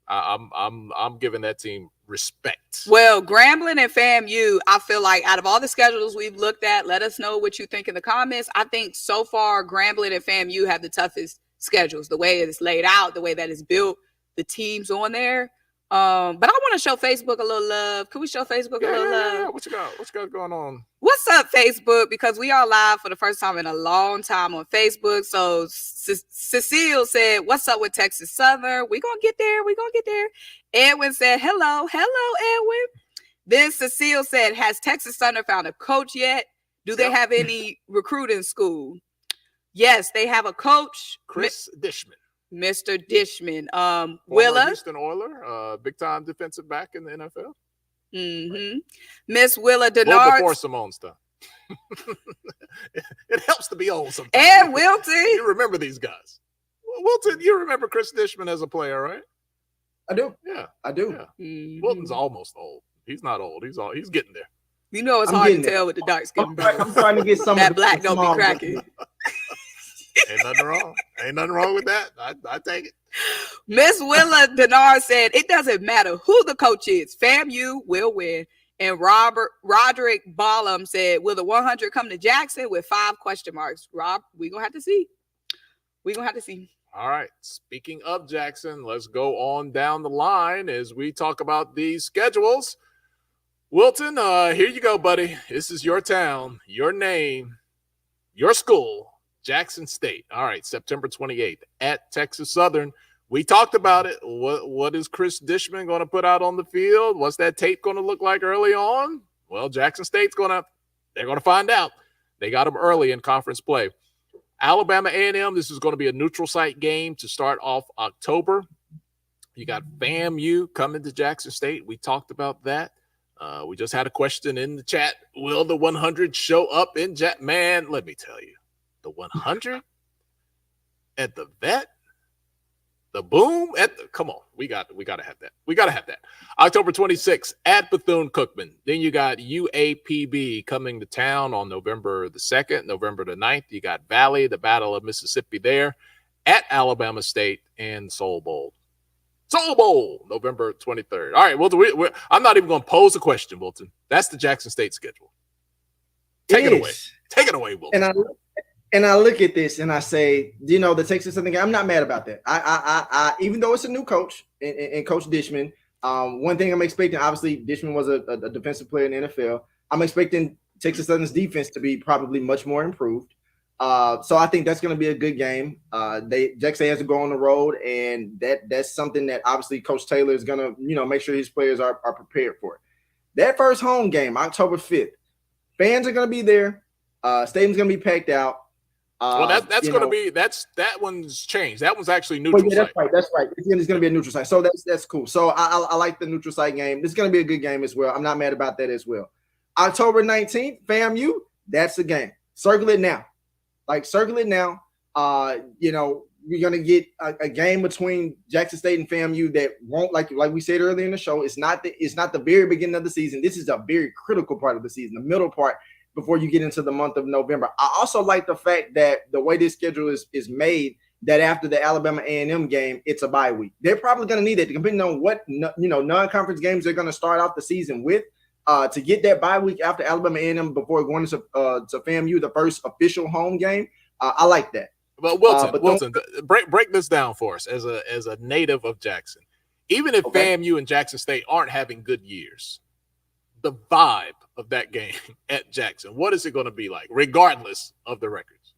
Speaker 2: I'm giving that team respect.
Speaker 4: Well, Grambling and FAMU, I feel like out of all the schedules we've looked at, let us know what you think in the comments. I think so far Grambling and FAMU have the toughest schedules, the way it's laid out, the way that it's built, the teams on there. But I want to show Facebook a little love. Can we show Facebook a little love?
Speaker 2: Yeah. What you got going on?
Speaker 4: What's up, Facebook? Because we are live for the first time in a long time on Facebook. So Cecile said, what's up with Texas Southern? We're going to get there. Edwin said, hello, Edwin. Then Cecile said, has Texas Southern found a coach yet? Do they have any recruiting school? Yes, they have a coach.
Speaker 2: Chris Dishman.
Speaker 4: Mr. Dishman. Willa.
Speaker 2: Houston Oiler, big-time defensive back in the NFL.
Speaker 4: Mm-hmm. Miss Willa Denard.
Speaker 2: Well, before Simone's time. It helps to be old sometimes.
Speaker 4: And Wilton.
Speaker 2: You remember these guys. Wilton, you remember Chris Dishman as a player, right?
Speaker 3: I do.
Speaker 2: Yeah.
Speaker 3: I do.
Speaker 2: Yeah.
Speaker 4: Mm-hmm.
Speaker 2: Wilton's almost old. He's not old. He's getting there.
Speaker 4: You know it's hard to tell with the dark skin.
Speaker 3: I'm trying to get some
Speaker 4: that
Speaker 3: of the
Speaker 4: black don't be cracking.
Speaker 2: Ain't nothing wrong with that. I take it.
Speaker 4: Miss Willa Denard said, it doesn't matter who the coach is. FAMU will win. And Roderick Ballum said, will the 100 come to Jackson with 5 question marks? Rob, we're going to have to see.
Speaker 2: All right. Speaking of Jackson, let's go on down the line as we talk about these schedules. Wilton, here you go, buddy. This is your town, your name, your school. Jackson State. All right, September 28th at Texas Southern. We talked about it. What is Chris Dishman going to put out on the field? What's that tape going to look like early on? Well, Jackson State's they're going to find out. They got them early in conference play. Alabama A&M, this is going to be a neutral site game to start off October. You got FAMU coming to Jackson State. We talked about that. We just had a question in the chat. Will the 100 show up in Man, let me tell you, the 100 at the Vet, the Boom at the, come on, we got to have that. We got to have that. October 26th at Bethune-Cookman. Then you got UAPB coming to town on November the 2nd, November the 9th. You got Valley, the Battle of Mississippi there at Alabama State and Soul Bowl. Soul Bowl, November 23rd. All right, Wilton, I'm not even going to pose a question, Wilton. That's the Jackson State schedule. Take it away. Take it away, Wilton.
Speaker 3: And I look at this and I say, the Texas Southern game, I'm not mad about that. I even though it's a new coach and Coach Dishman, one thing I'm expecting, obviously, Dishman was a defensive player in the NFL. I'm expecting Texas Southern's defense to be probably much more improved. So I think that's going to be a good game. Jackson has to go on the road, and that's something that obviously Coach Taylor is going to, make sure his players are prepared for. That first home game, October 5th, fans are going to be there. Stadium's going to be packed out.
Speaker 2: Well, that's going to be that one's changed. That one's actually neutral.
Speaker 3: Yeah, that's right. That's right. It's going to be a neutral site, so that's cool. So I like the neutral site game. This is going to be a good game as well. I'm not mad about that as well. October 19th, FAMU. That's the game. Circle it now. Circle it now. We're going to get a game between Jackson State and FAMU that won't, like we said earlier in the show, it's not the very beginning of the season. This is a very critical part of the season, the middle part, before you get into the month of November. I also like the fact that the way this schedule is made, that after the Alabama A&M game, it's a bye week. They're probably going to need it, depending on what non-conference games they're going to start off the season with, to get that bye week after Alabama A&M before going to FAMU, the first official home game. I like that.
Speaker 2: But Wilton, break this down for us as a native of Jackson. Even if FAMU and Jackson State aren't having good years, the vibe of that game at Jackson, what is it going to be like, regardless of the records?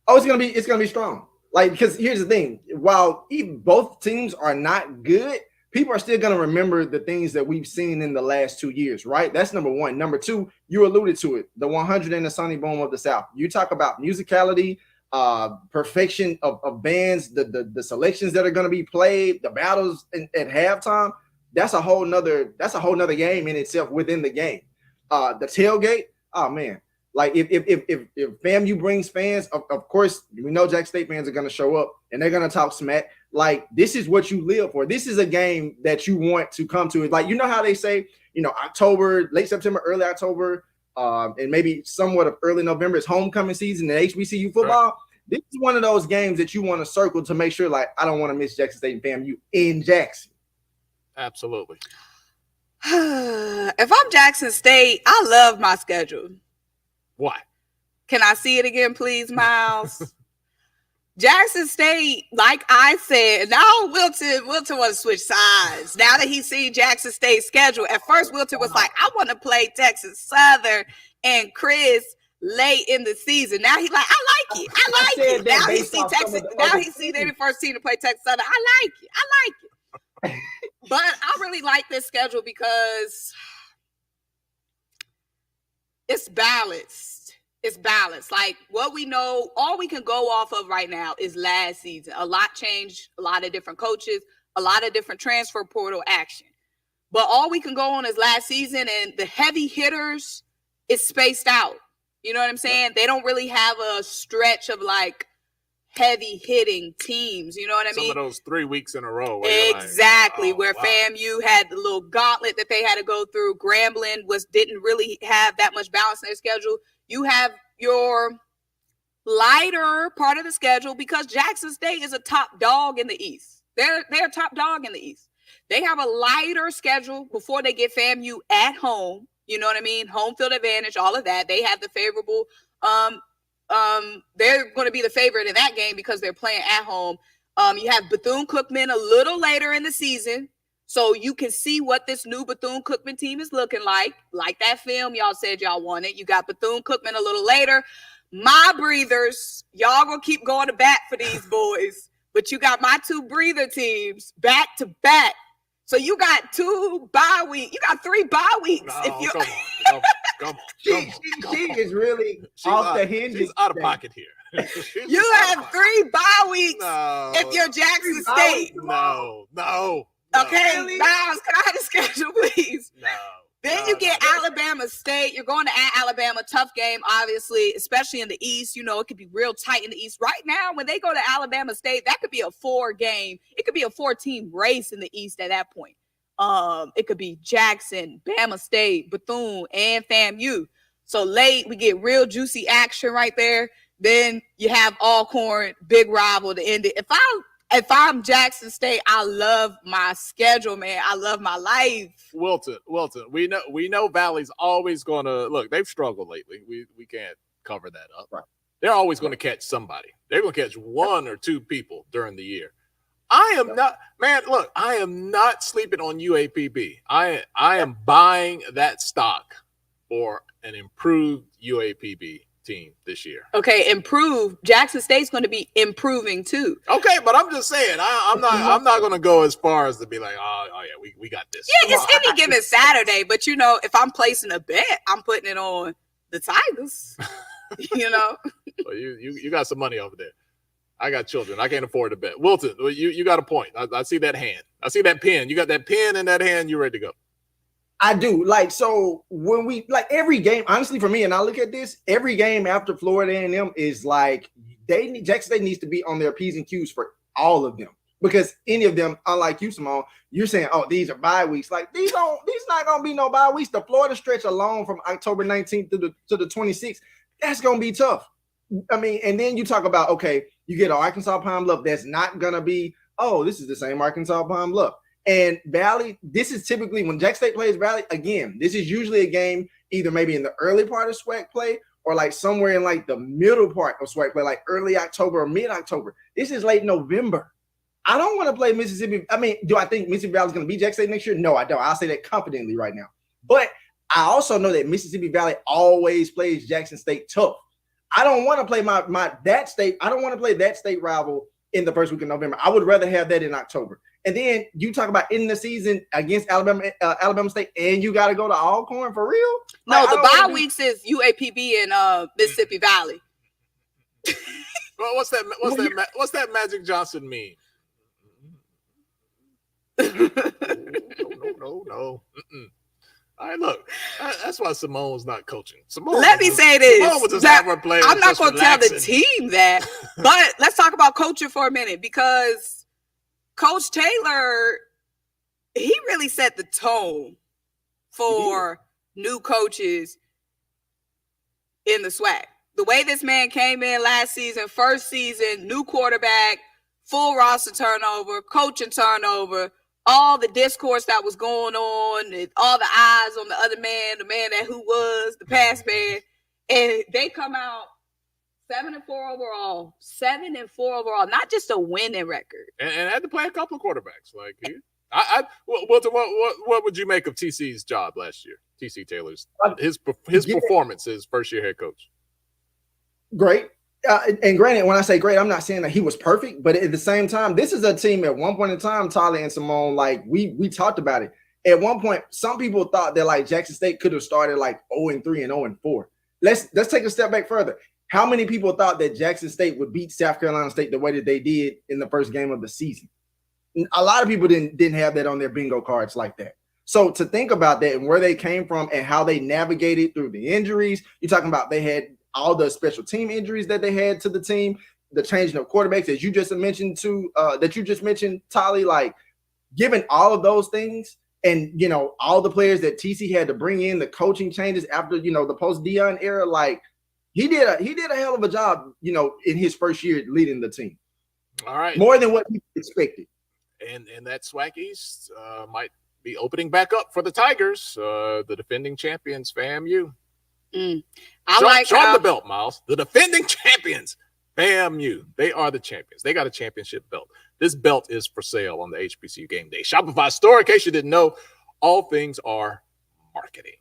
Speaker 3: Oh, it's going to be strong. Because here's the thing: while both teams are not good, people are still going to remember the things that we've seen in the last 2 years, right? That's number one. Number two, you alluded to it: the 100 and the Sonny Boom of the South. You talk about musicality, perfection of bands, the selections that are going to be played, the battles at halftime. That's a whole nother game in itself within the game. The tailgate, oh man, if FAMU brings fans, of course we know Jackson State fans are going to show up and they're going to talk smack. This is what you live for. This is a game that you want to come to. How they say, October, late September, early October, and maybe somewhat of early November is homecoming season in HBCU football. Right. This is one of those games that you want to circle to make sure, I don't want to miss Jackson State and FAMU in Jackson.
Speaker 2: Absolutely.
Speaker 4: If I'm Jackson State, I love my schedule.
Speaker 2: Why?
Speaker 4: Can I see it again, please, Miles? Jackson State, like I said, now Wilton wants to switch sides. Now that he's seen Jackson State's schedule, at first Wilton was like, I want to play Texas Southern and Chris late in the season. Now he's like, I like it. I like it. Now he see Texas. Now he see they're the first team to play Texas Southern. I like it. But I really like this schedule because it's balanced. It's balanced. What we know, all we can go off of right now is last season. A lot changed, a lot of different coaches, a lot of different transfer portal action. But all we can go on is last season, and the heavy hitters is spaced out. You know what I'm saying? They don't really have a stretch of heavy hitting teams. You know what I mean?
Speaker 2: Some of those 3 weeks in a row.
Speaker 4: Exactly. Where FAMU had the little gauntlet that they had to go through. Grambling didn't really have that much balance in their schedule. You have your lighter part of the schedule because Jackson State is a top dog in the East. They're a top dog in the East. They have a lighter schedule before they get FAMU at home. You know what I mean? Home field advantage, all of that. They have the favorable they're going to be the favorite in that game because they're playing at home. You have Bethune-Cookman a little later in the season, so you can see what this new Bethune-Cookman team is looking like that film y'all said y'all wanted. You got Bethune-Cookman a little later. My breathers, y'all going to keep going to bat for these boys. but you got my 2 breather teams back to back. So you got 2 bye weeks. You got 3 bye weeks.
Speaker 2: No,
Speaker 4: if you
Speaker 2: come on.
Speaker 3: She is really off the hinges.
Speaker 2: She's out of pocket here.
Speaker 4: you have 3 bye weeks if you're Jackson State.
Speaker 2: No.
Speaker 4: Okay, Miles, can I have the schedule, please?
Speaker 2: No.
Speaker 4: Then you get Alabama State. You're going to Alabama. Tough game, obviously, especially in the East. You know, it could be real tight in the East. Right now, when they go to Alabama State, that could be a 4 game. It could be a 4-team race in the East at that point. It could be Jackson, Bama State, Bethune, and FAMU. So late, we get real juicy action right there. Then you have Alcorn, big rival to end it. If I'm Jackson State, I love my schedule, man. I love my life.
Speaker 2: Wilton. We know Valley's always going to look. They've struggled lately. We can't cover that up.
Speaker 3: Right.
Speaker 2: They're always going to catch somebody. They're going to catch 1 or 2 people during the year. I am not, man. Look, I am not sleeping on UAPB. I am buying that stock for an improved UAPB team this year.
Speaker 4: Okay, improve. Jackson State's going to be improving too.
Speaker 2: Okay, but I'm just saying, I'm not going to go as far as to be like, oh yeah, we got this.
Speaker 4: Yeah, it's any given Saturday, but you know, if I'm placing a bet, I'm putting it on the Tigers. You know,
Speaker 2: well, you got some money over there. I got children. I can't afford to bet. Wilton, you got a point. I see that hand. I see that pen. You got that pen in that hand. You're ready to go.
Speaker 3: I do. Like, so when we, like, every game, honestly, for me, and I look at this, every game after Florida A&M is like, Jackson State needs to be on their P's and Q's for all of them. Because any of them, unlike you, Simone, you're saying, oh, these are bye weeks. Like, these not going to be no bye weeks. The Florida stretch alone from October 19th to the 26th, that's going to be tough. I mean, and then you talk about, okay, you get Arkansas Pine Bluff. That's not going to be, oh, this is the same Arkansas Pine Bluff. And Valley, this is typically when Jackson State plays Valley, again, this is usually a game either maybe in the early part of SWAC play or like somewhere in like the middle part of SWAC play, like early October or mid-October. This is late November. I don't want to play Mississippi. I mean, do I think Mississippi Valley is going to beat Jackson State next year? No, I don't. I'll say that confidently right now. But I also know that Mississippi Valley always plays Jackson State tough. I don't want to play that state rival in the first week of November. I would rather have that in October. And then you talk about ending the season against Alabama State, and you got to go to Alcorn for real?
Speaker 4: No, the bye weeks is UAPB and Mississippi Valley.
Speaker 2: Well, what's that Magic Johnson mean? No. All right, look, that's why Simone's not coaching.
Speaker 4: Let me say this.
Speaker 2: Simone would just have her players
Speaker 4: I'm not going to tell the
Speaker 2: relaxing.
Speaker 4: team that, but let's talk about coaching for a minute because Coach Taylor, he really set the tone for new coaches in the SWAC. The way this man came in last season, first season, new quarterback, full roster turnover, coaching turnover, all the discourse that was going on, and all the eyes on the other man, the man that who was, the past man, and they come out 7-4 overall, 7-4 overall, not just a winning record.
Speaker 2: And had to play a couple of quarterbacks. Like, what would you make of TC's job last year? TC Taylor's his performance as first year head coach.
Speaker 3: Great. And granted, when I say great, I'm not saying that he was perfect, but at the same time, this is a team at one point in time, Tyler and Simone, like we talked about it. At one point, some people thought that like Jackson State could have started like 0-3 and 0-4. Let's take a step back further. How many people thought that Jackson State would beat South Carolina State the way that they did in the first game of the season? A lot of people didn't have that on their bingo cards like that. So to think about that and where they came from and how they navigated through the injuries, you're talking about they had all the special team injuries that they had to the team, the changing of quarterbacks, as you just mentioned, Tolly, like given all of those things and, you know, all the players that TC had to bring in, the coaching changes after, you know, the post-Deion era, like he did a hell of a job, you know, in his first year leading the team. All right. More than what he expected.
Speaker 2: And that SWAC East might be opening back up for the Tigers, the defending champions, FAMU. Show them the belt, Miles. The defending champions, FAMU. They are the champions. They got a championship belt. This belt is for sale on the HBCU Gameday Shopify store. In case you didn't know, all things are marketing.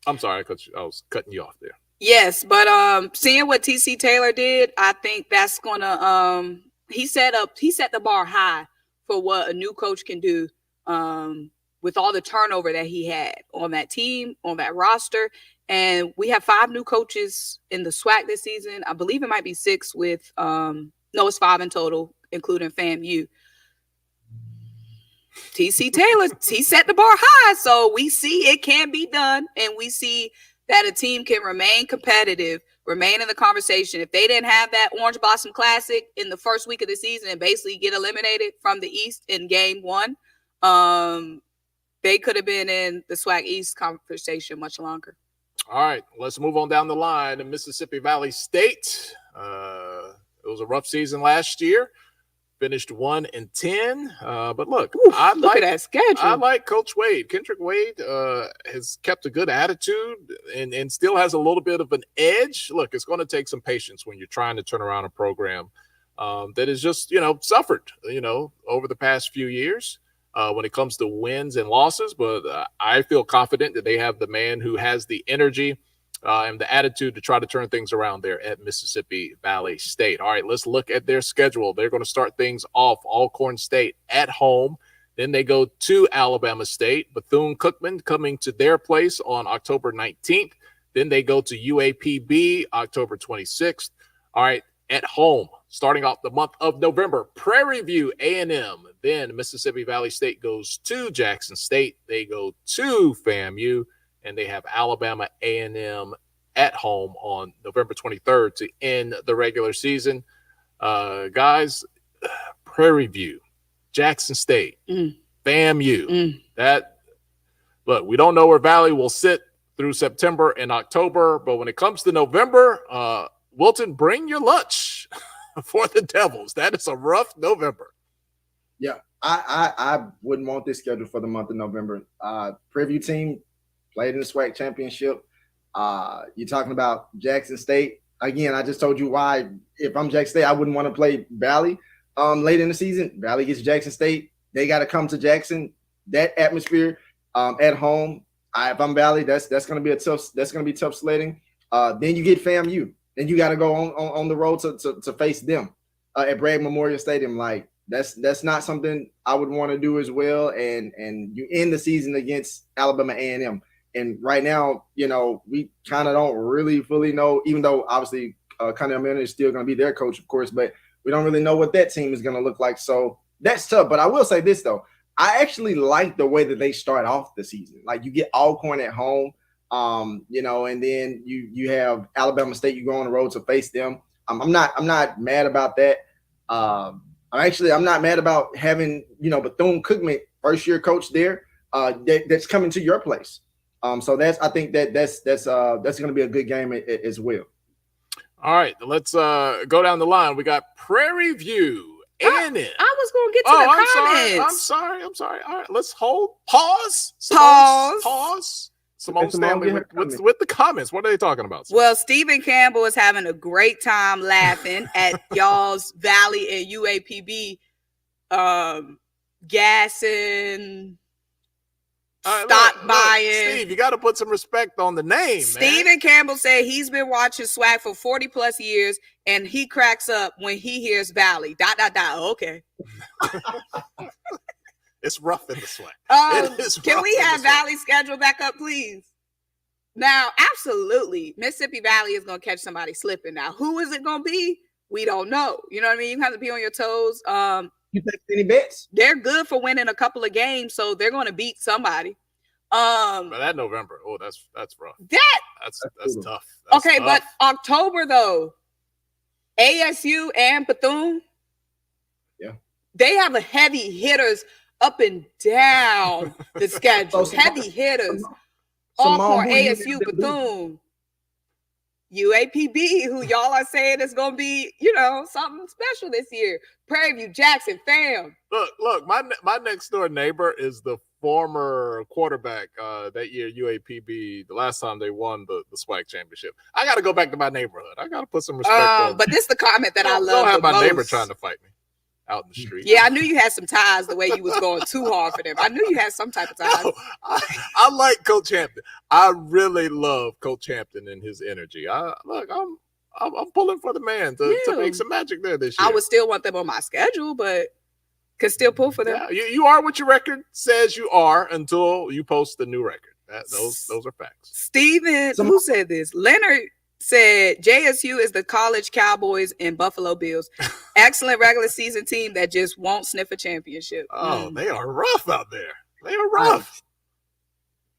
Speaker 2: I'm sorry, I was cutting you off there.
Speaker 4: Yes, but seeing what TC Taylor did, I think that's gonna he set the bar high for what a new coach can do with all the turnover that he had on that team, on that roster. And we have 5 new coaches in the SWAC this season. I believe it might be 6 with it's 5 in total, including FAMU. TC Taylor, he set the bar high. So we see it can be done. And we see that a team can remain competitive, remain in the conversation. If they didn't have that Orange Blossom Classic in the first week of the season and basically get eliminated from the East in game 1, they could have been in the SWAC East conversation much longer.
Speaker 2: All right, let's move on down the line. In Mississippi Valley State, it was a rough season last year. Finished 1-10. But look,
Speaker 4: look at that schedule.
Speaker 2: I like Coach Wade. Kendrick Wade has kept a good attitude and still has a little bit of an edge. Look, it's going to take some patience when you're trying to turn around a program that has just, suffered, over the past few years when it comes to wins and losses. But I feel confident that they have the man who has the energy and the attitude to try to turn things around there at Mississippi Valley State. All right, let's look at their schedule. They're going to start things off Alcorn State at home. Then they go to Alabama State. Bethune-Cookman coming to their place on October 19th. Then they go to UAPB October 26th. All right, at home, starting off the month of November, Prairie View A&M. Then Mississippi Valley State goes to Jackson State. They go to FAMU. And they have Alabama A&M at home on November 23rd to end the regular season. Guys, Prairie View, Jackson State, FAMU. Look, we don't know where Valley will sit through September and October, but when it comes to November, Wilton, bring your lunch for the Devils. That is a rough November.
Speaker 3: Yeah, I wouldn't want this schedule for the month of November. Prairie View team played in the SWAC championship. You're talking about Jackson State. Again, I just told you why, if I'm Jackson State, I wouldn't want to play Valley late in the season. Valley gets Jackson State. They got to come to Jackson. That atmosphere at home. If I'm Valley, that's going to be tough sledding. Then you get FAMU. Then you got to go on the road to face them at Bragg Memorial Stadium. Like that's not something I would want to do as well. And you end the season against Alabama A&M. And right now, we kind of don't really fully know, even though obviously Connell Manor is still going to be their coach, of course, but we don't really know what that team is going to look like. So that's tough. But I will say this, though. I actually like the way that they start off the season. Like you get Alcorn at home, and then you have Alabama State. You go on the road to face them. I'm not mad about that. I'm not mad about having, Bethune-Cookman, first-year coach there that's coming to your place. So I think that's going to be a good game as well.
Speaker 2: All right, let's go down the line. We got Prairie View A&M.
Speaker 4: I was going to get to the comments.
Speaker 2: I'm sorry. All right, let's hold. Pause. Simone Stanley with the comments. What are they talking about?
Speaker 4: Well, Stephen Campbell is having a great time laughing at y'all's Valley and UAPB gassing. Stop buying.
Speaker 2: Steve, you got to put some respect on the name,
Speaker 4: Stephen Campbell said he's been watching SWAC for 40 plus years and he cracks up when he hears Valley. ... Okay.
Speaker 2: It's rough in the SWAC.
Speaker 4: Can we have Valley schedule back up, please? Now, absolutely. Mississippi Valley is going to catch somebody slipping. Now, who is it going to be? We don't know. You know what I mean? You have to be on your toes.
Speaker 3: You take any bets?
Speaker 4: They're good for winning a couple of games, so they're going to beat somebody.
Speaker 2: But that November, that's rough. That's tough. That's
Speaker 4: okay,
Speaker 2: tough.
Speaker 4: but October though, ASU and Bethune, they have a heavy hitters up and down the schedule. Heavy hitters. Alcorn, ASU, Bethune. UAPB, who y'all are saying is going to be, something special this year. Prairie View, Jackson, fam.
Speaker 2: Look, my next door neighbor is the former quarterback that year, UAPB, the last time they won the SWAC championship. I got to go back to my neighborhood. I got to put some respect on.
Speaker 4: But this is the comment that I love.
Speaker 2: Don't have my
Speaker 4: most.
Speaker 2: neighbor trying to fight me out in the street.
Speaker 4: Yeah, I knew you had some ties the way you was going too hard for them. I knew you had some type of ties.
Speaker 2: No, I like Coach Hampton. I really love Coach Hampton and his energy. I'm I'm pulling for the man to make some magic there this year.
Speaker 4: I would still want them on my schedule, but could still pull for them.
Speaker 2: Yeah, you are what your record says you are until you post the new record. Those are facts.
Speaker 4: Steven, who said this? Leonard said JSU is the college Cowboys and Buffalo Bills. Excellent regular season team that just won't sniff a championship.
Speaker 2: Oh, they are rough out there. They are rough.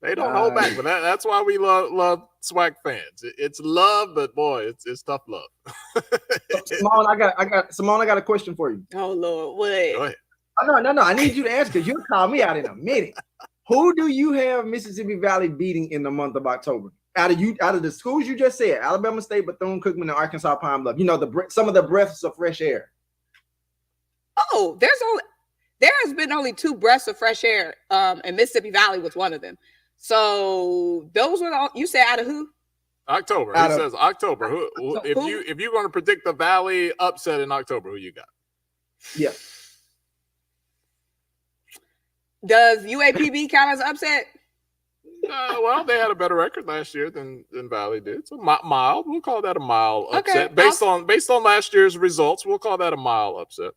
Speaker 2: They don't hold back, but that's why we love SWAC fans. It's love, but boy, it's tough love.
Speaker 3: Simone, I got a question for you.
Speaker 4: Oh Lord, what?
Speaker 2: Go ahead.
Speaker 3: No. I need you to answer because you'll call me out in a minute. Who do you have Mississippi Valley beating in the month of October? Out of the schools you just said, Alabama State, Bethune-Cookman, and Arkansas Pine Bluff. You know, some of the breaths of fresh air.
Speaker 4: Oh, there has been only 2 breaths of fresh air, and Mississippi Valley was one of them. So those were you said out of who?
Speaker 2: October. He says October. Who? If you're going to predict the Valley upset in October, who you got?
Speaker 3: Yeah.
Speaker 4: Does UAPB count as upset?
Speaker 2: Well, they had a better record last year than Valley did. So mild. We'll call that a mild
Speaker 4: Okay.
Speaker 2: upset. Based on last year's results, we'll call that a mild upset.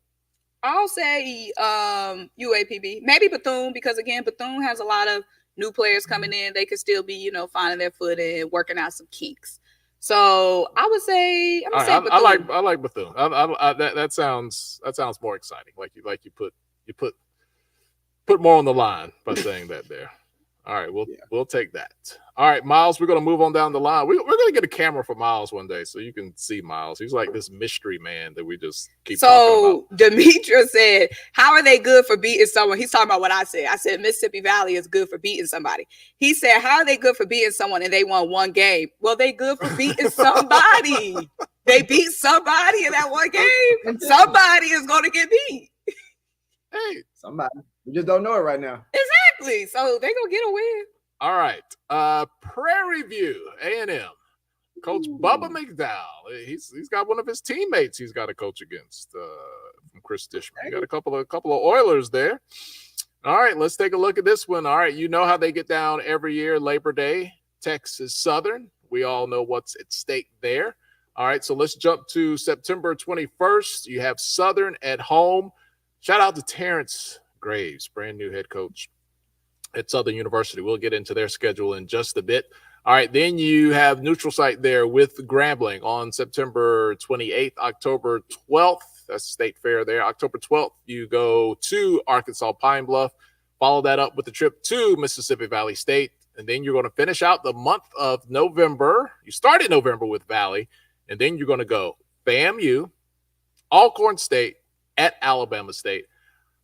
Speaker 4: I'll say UAPB. Maybe Bethune, because again, Bethune has a lot of new players coming in. They could still be, finding their foot and working out some kinks. So I would say, Bethune.
Speaker 2: I like Bethune. That sounds more exciting. Like you put more on the line by saying that there. All right, we'll take that. All right, Miles, we're going to move on down the line. We're going to get a camera for Miles one day so you can see Miles. He's like this mystery man that we just keep talking about.
Speaker 4: Demetra said, how are they good for beating someone? He's talking about what I said. I said Mississippi Valley is good for beating somebody. He said, how are they good for beating someone and they won one game? Well, they good for beating somebody. They beat somebody in that one game. Somebody is going to get beat.
Speaker 2: Hey,
Speaker 3: somebody. We just don't know it right now.
Speaker 4: Exactly. So they're going to get a win.
Speaker 2: All right. Prairie View A&M. Coach Bubba McDowell. He's got one of his teammates he's got to coach against from Chris Dishman. You got a couple of Oilers there. All right, let's take a look at this one. All right, you know how they get down every year, Labor Day, Texas Southern. We all know what's at stake there. All right, so let's jump to September 21st. You have Southern at home. Shout out to Terrence Graves, brand new head coach at Southern University. We'll get into their schedule in just a bit. All right, then you have neutral site there with Grambling on September 28th, October 12th. That's State Fair there. October 12th, you go to Arkansas Pine Bluff. Follow that up with the trip to Mississippi Valley State. And then you're going to finish out the month of November. You started November with Valley, and then you're going to go FAMU, Alcorn State, at Alabama State.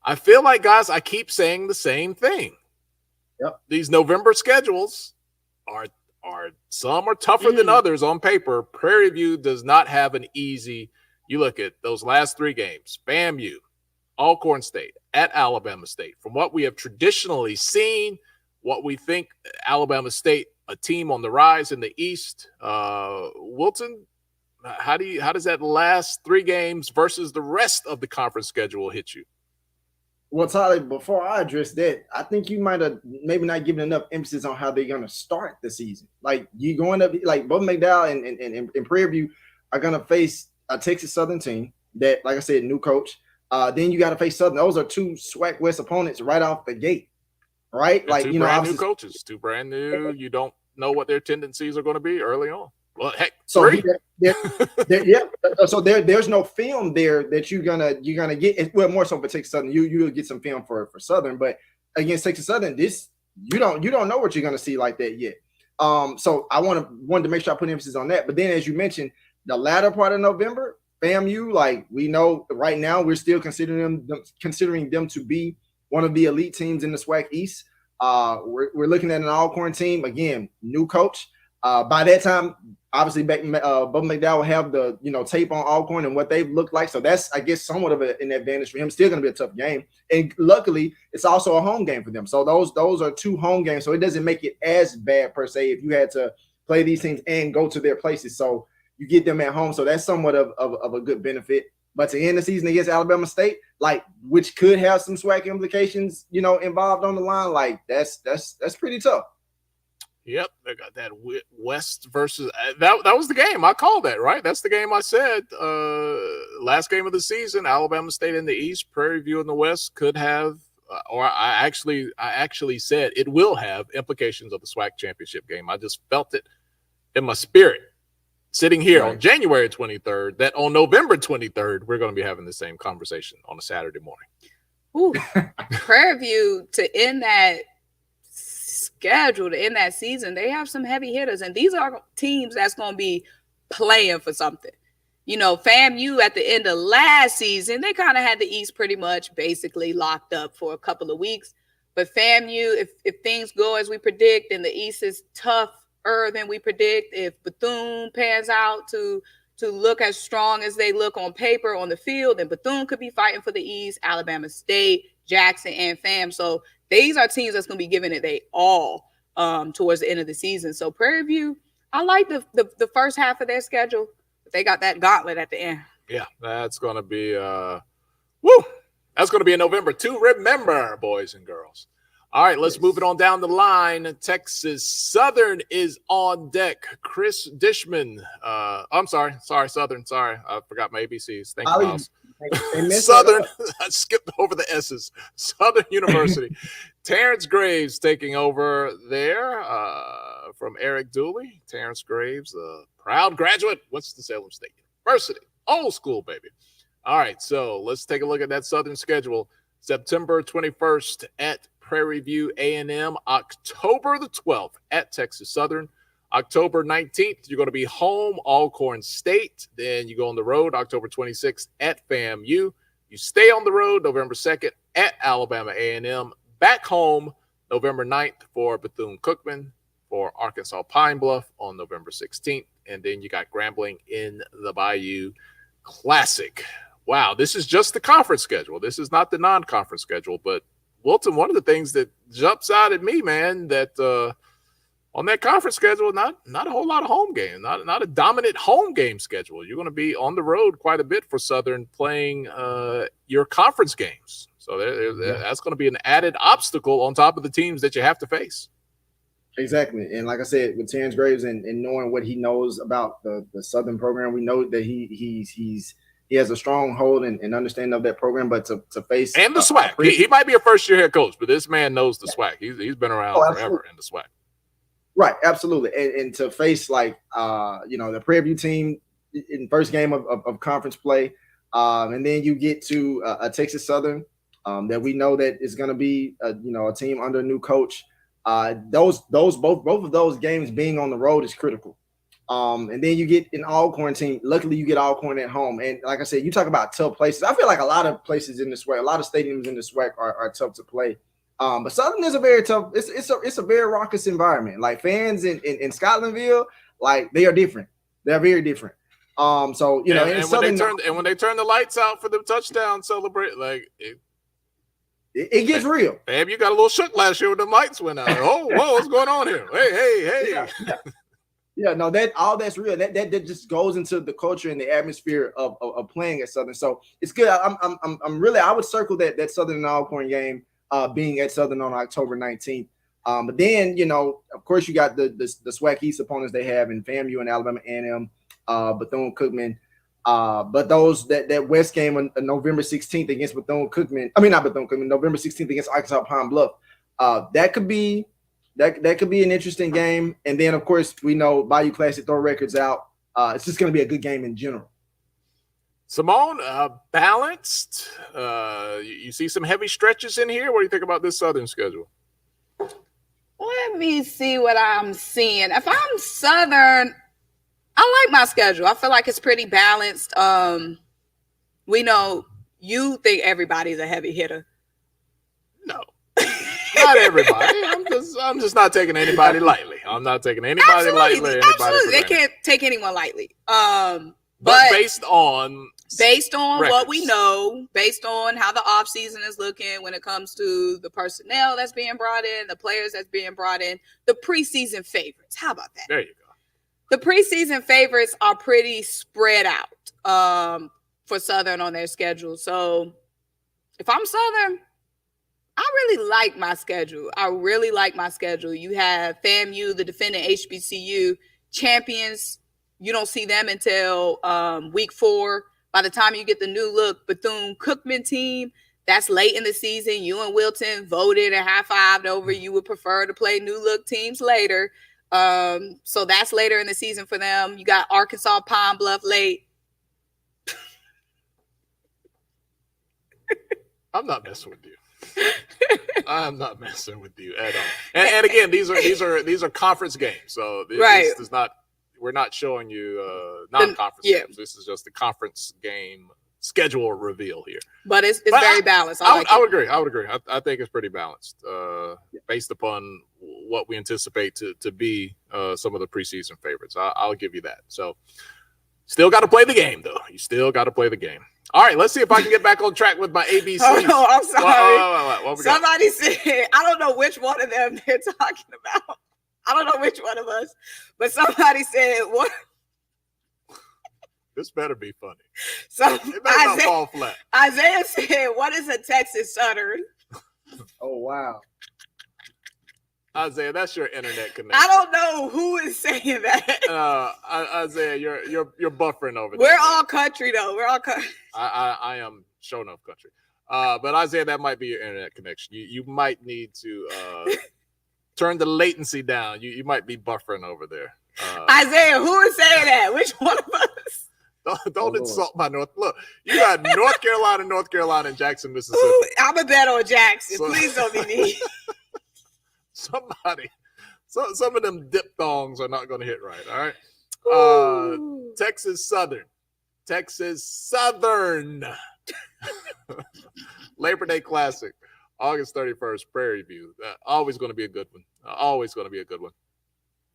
Speaker 2: I feel like, guys, I keep saying the same thing.
Speaker 3: Yep.
Speaker 2: These November schedules are some are tougher than others on paper. Prairie View does not have an easy. You look at those last 3 games: FAMU, Alcorn State, at Alabama State. From what we have traditionally seen, what we think Alabama State, a team on the rise in the East. Wilton, how does that last 3 games versus the rest of the conference schedule hit you?
Speaker 3: Well, Tyler, before I address that, I think you might have maybe not given enough emphasis on how they're going to start the season. Like, you're going to like Bubba McDowell and Prairie View are going to face a Texas Southern team that, like I said, new coach. Then you got to face Southern. Those are 2 SWAC West opponents right off the gate, right?
Speaker 2: And
Speaker 3: like,
Speaker 2: 2 brand new coaches, 2 brand new. You don't know what their tendencies are going to be early on. Well, heck,
Speaker 3: so
Speaker 2: 3.
Speaker 3: yeah. So there's no film there that you're gonna get. Well, more so for Texas Southern, you'll get some film for Southern, but against Texas Southern, you don't know what you're gonna see like that yet. So I wanted to make sure I put emphasis on that. But then, as you mentioned, the latter part of November, FAMU, like we know right now, we're still considering them to be one of the elite teams in the SWAC East. We're looking at an Alcorn team again, new coach. By that time, obviously, Bubba McDowell will have the tape on Alcorn and what they've looked like. So that's, I guess, somewhat of an advantage for him. Still going to be a tough game, and luckily, it's also a home game for them. So those are 2 home games. So it doesn't make it as bad per se if you had to play these teams and go to their places. So you get them at home. So that's somewhat of a good benefit. But to end the season against Alabama State, like, which could have some SWAC implications, involved on the line, like that's pretty tough.
Speaker 2: Yep, they got that West versus that was the game. I called that, right? That's the game I said. Last game of the season, Alabama State in the East, Prairie View in the West could have, or I actually said it will have implications of the SWAC championship game. I just felt it in my spirit sitting here on January 23rd that on November 23rd, we're going to be having the same conversation on a Saturday morning.
Speaker 4: Ooh, Prairie View to end that schedule, to end that season, they have some heavy hitters, and these are teams that's going to be playing for something. You know, FAMU at the end of last season, they kind of had the East pretty much basically locked up for a couple of weeks. But FAMU, if things go as we predict and the East is tougher than we predict, if Bethune pans out to look as strong as they look on paper on the field, then Bethune could be fighting for the East, Alabama State, Jackson, and FAM. So these are teams that's going to be giving it they all towards the end of the season. So Prairie View, I like the first half of their schedule. They got that gauntlet at the end.
Speaker 2: Yeah, that's going to be that's going to be in November to remember, boys and girls. All right, let's move it on down the line. Texas Southern is on deck. Chris Dishman. I'm sorry, Southern. Sorry, I forgot my ABCs. Thank you, Miles. Southern. I skipped over the S's. Southern University. Terrence Graves taking over there from Eric Dooley. Terrence Graves, a proud graduate, Winston-Salem State University. Old school, baby. All right, so let's take a look at that Southern schedule. September 21st at Prairie View A&M. October the 12th at Texas Southern. October 19th, you're going to be home, Alcorn State. Then you go on the road, October 26th at FAMU. You stay on the road, November 2nd at Alabama A&M. Back home, November 9th for Bethune-Cookman, for Arkansas Pine Bluff on November 16th. And then you got Grambling in the Bayou Classic. Wow, this is just the conference schedule. This is not the non-conference schedule. But, Wilton, one of the things that jumps out at me, man, that on that conference schedule, not a whole lot of home game, not a dominant home game schedule. You're going to be on the road quite a bit for Southern playing your conference games. So that's going to be an added obstacle on top of the teams that you have to face.
Speaker 3: Exactly. And like I said, with Terrence Graves and knowing what he knows about the Southern program, we know that he has a strong hold and understanding of that program, but to face
Speaker 2: and the SWAC. He might be a first-year head coach, but this man knows the SWAC. He's been around forever in the SWAC. Right,
Speaker 3: absolutely. And to face the Prairie View team in first game of conference play, and then you get to a Texas Southern that we know that is going to be a team under a new coach. Both of those games being on the road is critical. And then you get an Alcorn team. Luckily, you get Alcorn at home. And like I said, you talk about tough places. I feel like a lot of places in the SWAC, a lot of stadiums in the SWAC are tough to play. But Southern is a very tough. It's a very raucous environment. Like fans in Scotlandville, like they are different. They're very different. So
Speaker 2: when they turn the lights out for the touchdown celebrate, like
Speaker 3: it gets real.
Speaker 2: Damn, you got a little shook last year when the lights went out. Oh, whoa, what's going on here? Hey.
Speaker 3: Yeah, no, that's real. That just goes into the culture and the atmosphere of playing at Southern. So it's good. I would circle that Southern and Alcorn game being at Southern on October 19th. But then, of course, you got the SWAC East opponents they have in FAMU and Alabama A&M, Bethune-Cookman. But that West game on November 16th against Bethune-Cookman. I mean, not Bethune-Cookman. November 16th against Arkansas Pine Bluff. That could be an interesting game. And then, of course, we know Bayou Classic throw records out. It's just going to be a good game in general.
Speaker 2: Simone, balanced. You see some heavy stretches in here. What do you think about this Southern schedule?
Speaker 4: Let me see what I'm seeing. If I'm Southern, I like my schedule. I feel like it's pretty balanced. We know you think everybody's a heavy hitter.
Speaker 2: No. Not everybody. I'm just not taking anybody lightly. I'm not taking anybody lightly.
Speaker 4: Absolutely. They can't take anyone lightly.
Speaker 2: But based on records.
Speaker 4: What we know, based on how the offseason is looking when it comes to the personnel that's being brought in, the players that's being brought in, the preseason favorites. How about that?
Speaker 2: There you go.
Speaker 4: The preseason favorites are pretty spread out for Southern on their schedule. So if I'm Southern, I really like my schedule. You have FAMU, the defending HBCU champions. You don't see them until week 4. By the time you get the new look Bethune-Cookman team, that's late in the season. You and Wilton voted and high-fived over you would prefer to play new look teams later. So that's later in the season for them. You got Arkansas, Pine Bluff late.
Speaker 2: I'm not messing with you. I'm not messing with you at all. And again, these are conference games. So this is not. We're not showing you non-conference games. This is just the conference game schedule reveal here.
Speaker 4: But it's very balanced.
Speaker 2: I would agree. I think it's pretty balanced based upon what we anticipate to be some of the preseason favorites. I'll give you that. So still got to play the game, though. You still got to play the game. All right, let's see if I can get back on track with my ABCs.
Speaker 4: Oh, no, I'm sorry.
Speaker 2: What
Speaker 4: Somebody said, I don't know which one of them they're talking about. I don't know which one of us, but somebody said, what?
Speaker 2: This better be funny.
Speaker 4: So
Speaker 2: it better not fall flat.
Speaker 4: Isaiah said, what is a Texas Southern?
Speaker 3: Oh, wow.
Speaker 2: Isaiah, that's your internet connection.
Speaker 4: I don't know who is saying that.
Speaker 2: Isaiah, you're buffering over there.
Speaker 4: We're all country, though. We're all country.
Speaker 2: I am sure enough country. But Isaiah, that might be your internet connection. You might need to turn the latency down. You might be buffering over there.
Speaker 4: Isaiah, who is saying that? Which one of us?
Speaker 2: Don't insult my North. Look, you got North Carolina, and Jackson, Mississippi.
Speaker 4: I'm a bet on Jackson. Please don't be me.
Speaker 2: Somebody, some of them diphthongs are not going to hit right. All right. Texas Southern. Labor Day Classic, August 31st, Prairie View. Always going to be a good one. All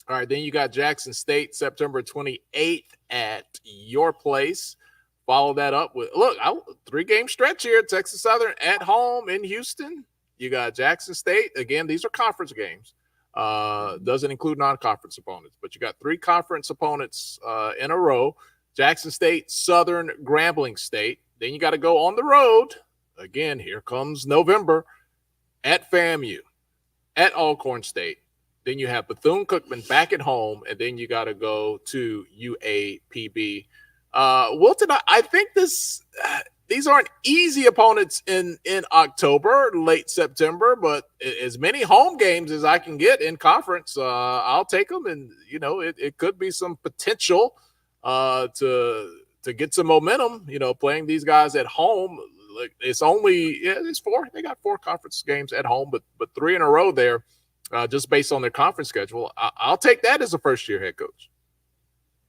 Speaker 2: right. Then you got Jackson State, September 28th at your place. Follow that up with, 3-game stretch here. Texas Southern at home in Houston. You got Jackson State. Again, these are conference games. Doesn't include non-conference opponents, but you got 3 conference opponents in a row. Jackson State, Southern, Grambling State. Then you got to go on the road. Again, here comes November at FAMU, at Alcorn State. Then you have Bethune-Cookman back at home, and then you got to go to UAPB. Wilton, I think these aren't easy opponents in October, late September, but as many home games as I can get in conference, I'll take them. And, it could be some potential to get some momentum, playing these guys at home. Like it's 4. They got 4 conference games at home, but 3 in a row there, just based on their conference schedule. I'll take that as a first-year head coach.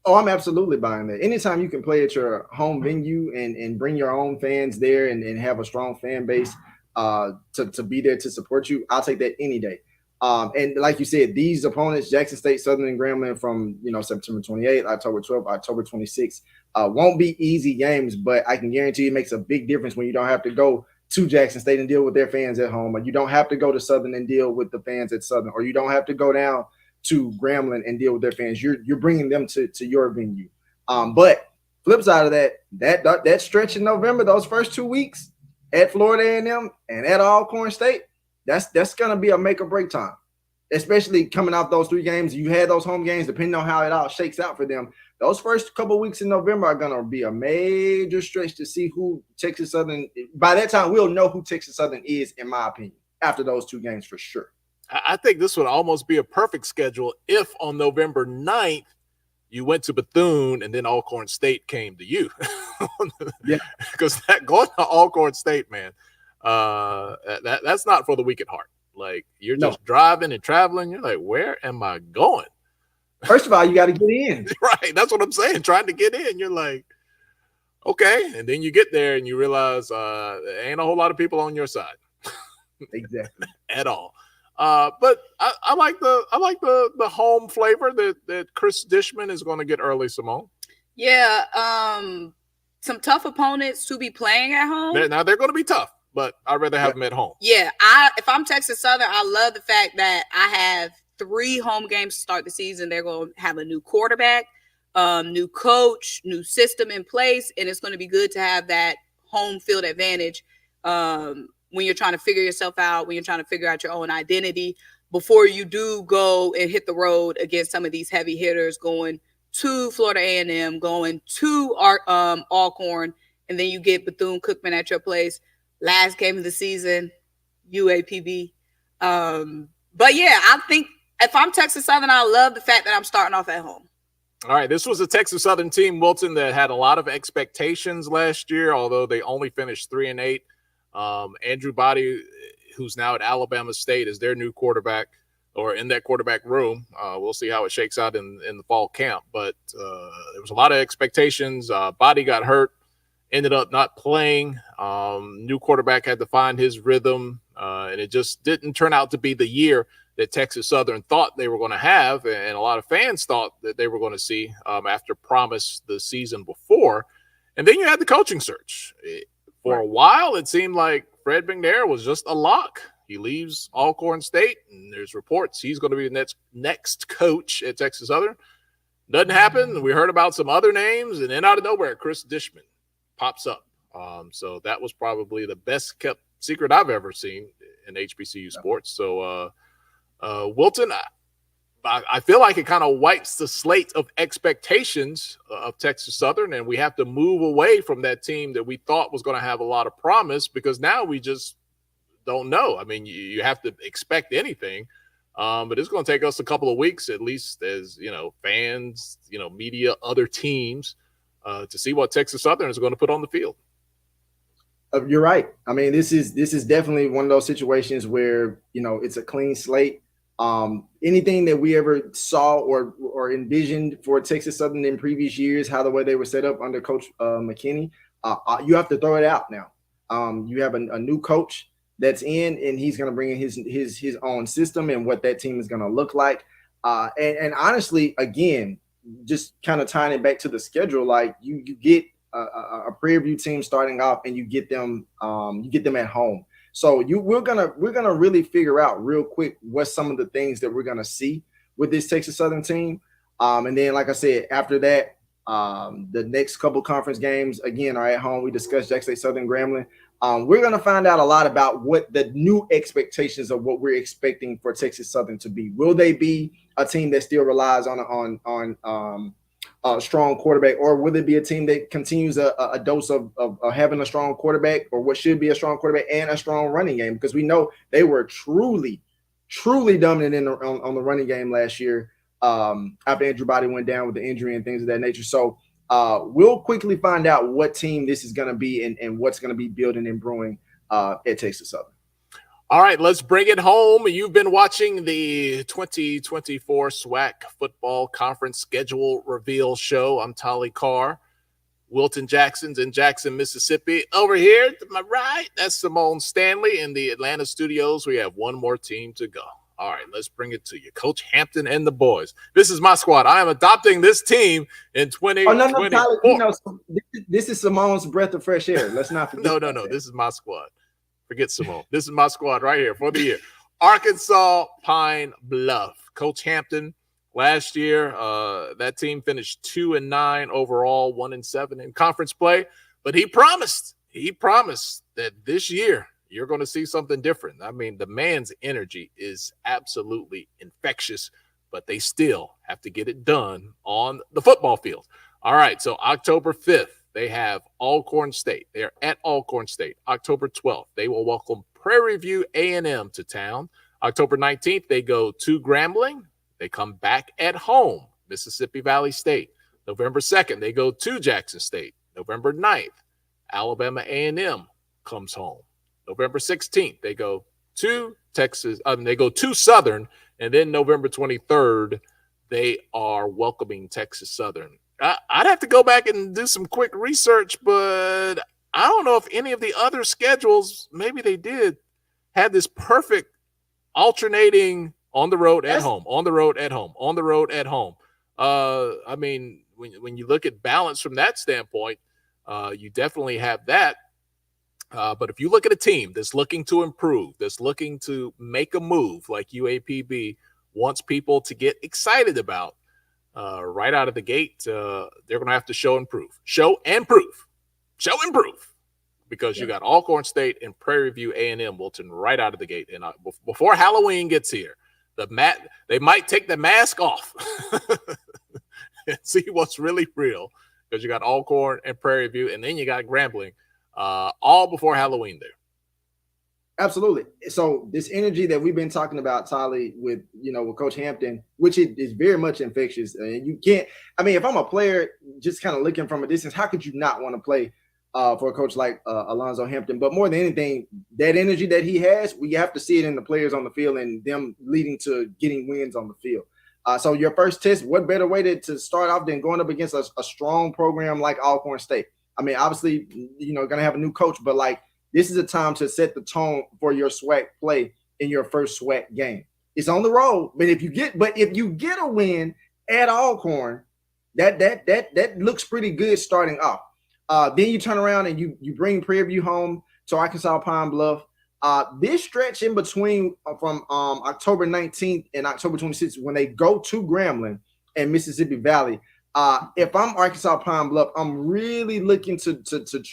Speaker 3: Oh, I'm absolutely buying that. Anytime you can play at your home venue and bring your own fans there and have a strong fan base to be there to support you, I'll take that any day. And like you said, these opponents, Jackson State, Southern, and Grambling from September 28th, October 12th, October 26th, won't be easy games, but I can guarantee it makes a big difference when you don't have to go to Jackson State and deal with their fans at home, or you don't have to go to Southern and deal with the fans at Southern, or you don't have to go down to Grambling and deal with their fans. You're bringing them to your venue. But flip side of that stretch in November, those first 2 weeks at Florida A&M and at Alcorn State, that's going to be a make or break time, especially coming out those 3 games. You had those home games, depending on how it all shakes out for them. Those first couple of weeks in November are going to be a major stretch to see who Texas Southern. By that time, we'll know who Texas Southern is, in my opinion, after those 2 games for sure.
Speaker 2: I think this would almost be a perfect schedule if on November 9th you went to Bethune and then Alcorn State came to you.
Speaker 3: Yeah,
Speaker 2: because going to Alcorn State, man, that's not for the weak at heart. Like you're just driving and traveling. You're like, where am I going?
Speaker 3: First of all, you got to get in.
Speaker 2: Right, that's what I'm saying. Trying to get in, you're like, okay, and then you get there and you realize there ain't a whole lot of people on your side.
Speaker 3: Exactly.
Speaker 2: At all. But I like the home flavor that Chris Dishman is going to get early, Simone.
Speaker 4: Yeah, some tough opponents to be playing at home.
Speaker 2: They're going to be tough, but I'd rather have them at home.
Speaker 4: Yeah, if I'm Texas Southern, I love the fact that I have 3 home games to start the season. They're going to have a new quarterback, new coach, new system in place, and it's going to be good to have that home field advantage. when you're trying to figure yourself out, when you're trying to figure out your own identity before you do go and hit the road against some of these heavy hitters, going to Florida A&M, going to Alcorn, and then you get Bethune-Cookman at your place. Last game of the season, UAPB. But yeah, I think if I'm Texas Southern, I love the fact that I'm starting off at home.
Speaker 2: All right, this was a Texas Southern team, Wilton, that had a lot of expectations last year, although they only finished 3-8. Andrew Body, who's now at Alabama State, is their new quarterback, or in that quarterback room. We'll see how it shakes out in the fall camp. But there was a lot of expectations. Body got hurt, ended up not playing. New quarterback had to find his rhythm, and it just didn't turn out to be the year that Texas Southern thought they were going to have, and a lot of fans thought that they were going to see after promise the season before. And then you had the coaching search. For a while, it seemed like Fred McNair was just a lock. He leaves Alcorn State, and there's reports he's going to be the next coach at Texas Southern. Doesn't happen. We heard about some other names, and then out of nowhere, Chris Dishman pops up. So that was probably the best kept secret I've ever seen in HBCU sports. So, Wilton, I feel like it kind of wipes the slate of expectations of Texas Southern, and we have to move away from that team that we thought was going to have a lot of promise, because now we just don't know. I mean, you have to expect anything, but it's going to take us a couple of weeks, at least as, fans, media, other teams, to see what Texas Southern is going to put on the field.
Speaker 3: You're right. I mean, this is definitely one of those situations where, it's a clean slate. Anything that we ever saw or envisioned for Texas Southern in previous years, how the way they were set up under Coach McKinney, you have to throw it out now. You have a new coach that's in, and he's going to bring in his own system and what that team is going to look like. And honestly, again, just kind of tying it back to the schedule, like you get a Prairie View team starting off, and you get them at home. So we're gonna really figure out real quick what some of the things that we're gonna see with this Texas Southern team, and then, like I said, after that, the next couple conference games again are at home. We discussed Jackson State Southern, Grambling. We're gonna find out a lot about what the new expectations of what we're expecting for Texas Southern to be. Will they be a team that still relies on a strong quarterback, or will it be a team that continues a dose of having a strong quarterback, or what should be a strong quarterback and a strong running game? Because we know they were truly dominant on the running game last year, after Andrew Body went down with the injury and things of that nature. So we'll quickly find out what team this is going to be and what's going to be building and brewing at Texas Southern.
Speaker 2: All right, let's bring it home. You've been watching the 2024 SWAC Football Conference Schedule Reveal Show. I'm Tolly Carr. Wilton Jackson's in Jackson, Mississippi. Over here to my right, that's Simone Stanley. In the Atlanta studios, we have one more team to go. All right, let's bring it to you. Coach Hampton and the boys. This is my squad. I am adopting this team in 2024.
Speaker 3: Tyler, this is Simone's breath of fresh air. Let's not forget.
Speaker 2: No. This is my squad. Forget Simone. This is my squad right here for the year. Arkansas Pine Bluff. Coach Hampton, last year, that team finished 2-9 overall, 1-7 in conference play. But he promised that this year you're going to see something different. I mean, the man's energy is absolutely infectious, but they still have to get it done on the football field. All right, so October 5th. They have Alcorn State. They are at Alcorn State. October 12th, they will welcome Prairie View A&M to town. October 19th, they go to Grambling. They come back at home, Mississippi Valley State. November 2nd, they go to Jackson State. November 9th, Alabama A&M comes home. November 16th, they go to they go to Southern. And then November 23rd, they are welcoming Texas Southern. I'd have to go back and do some quick research, but I don't know if any of the other schedules, maybe they did, had this perfect alternating on the road at home, on the road at home, on the road at home. I mean, when you look at balance from that standpoint, you definitely have that. But if you look at a team that's looking to improve, that's looking to make a move like UAPB wants people to get excited about, right out of the gate, they're going to have to show and prove. Show and prove. because you got Alcorn State and Prairie View A&M, Wilton, right out of the gate. And before Halloween gets here, they might take the mask off and see what's really real, because you got Alcorn and Prairie View, and then you got Grambling, all before Halloween there.
Speaker 3: Absolutely. So this energy that we've been talking about, Tolly, with Coach Hampton, which is very much infectious. And you can't, I mean, if I'm a player just kind of looking from a distance, how could you not want to play for a coach like Alonzo Hampton? But more than anything, that energy that he has, we have to see it in the players on the field and them leading to getting wins on the field. So your first test, what better way to start off than going up against a strong program like Alcorn State? I mean, obviously, going to have a new coach, but like, this is a time to set the tone for your SWAC play in your first SWAC game. It's on the road, but if you get a win at Alcorn, that looks pretty good starting off. Then you turn around and you bring Prairie View home to Arkansas Pine Bluff. This stretch in between from October 19th and October 26th, when they go to Grambling and Mississippi Valley, if I'm Arkansas Pine Bluff, I'm really looking to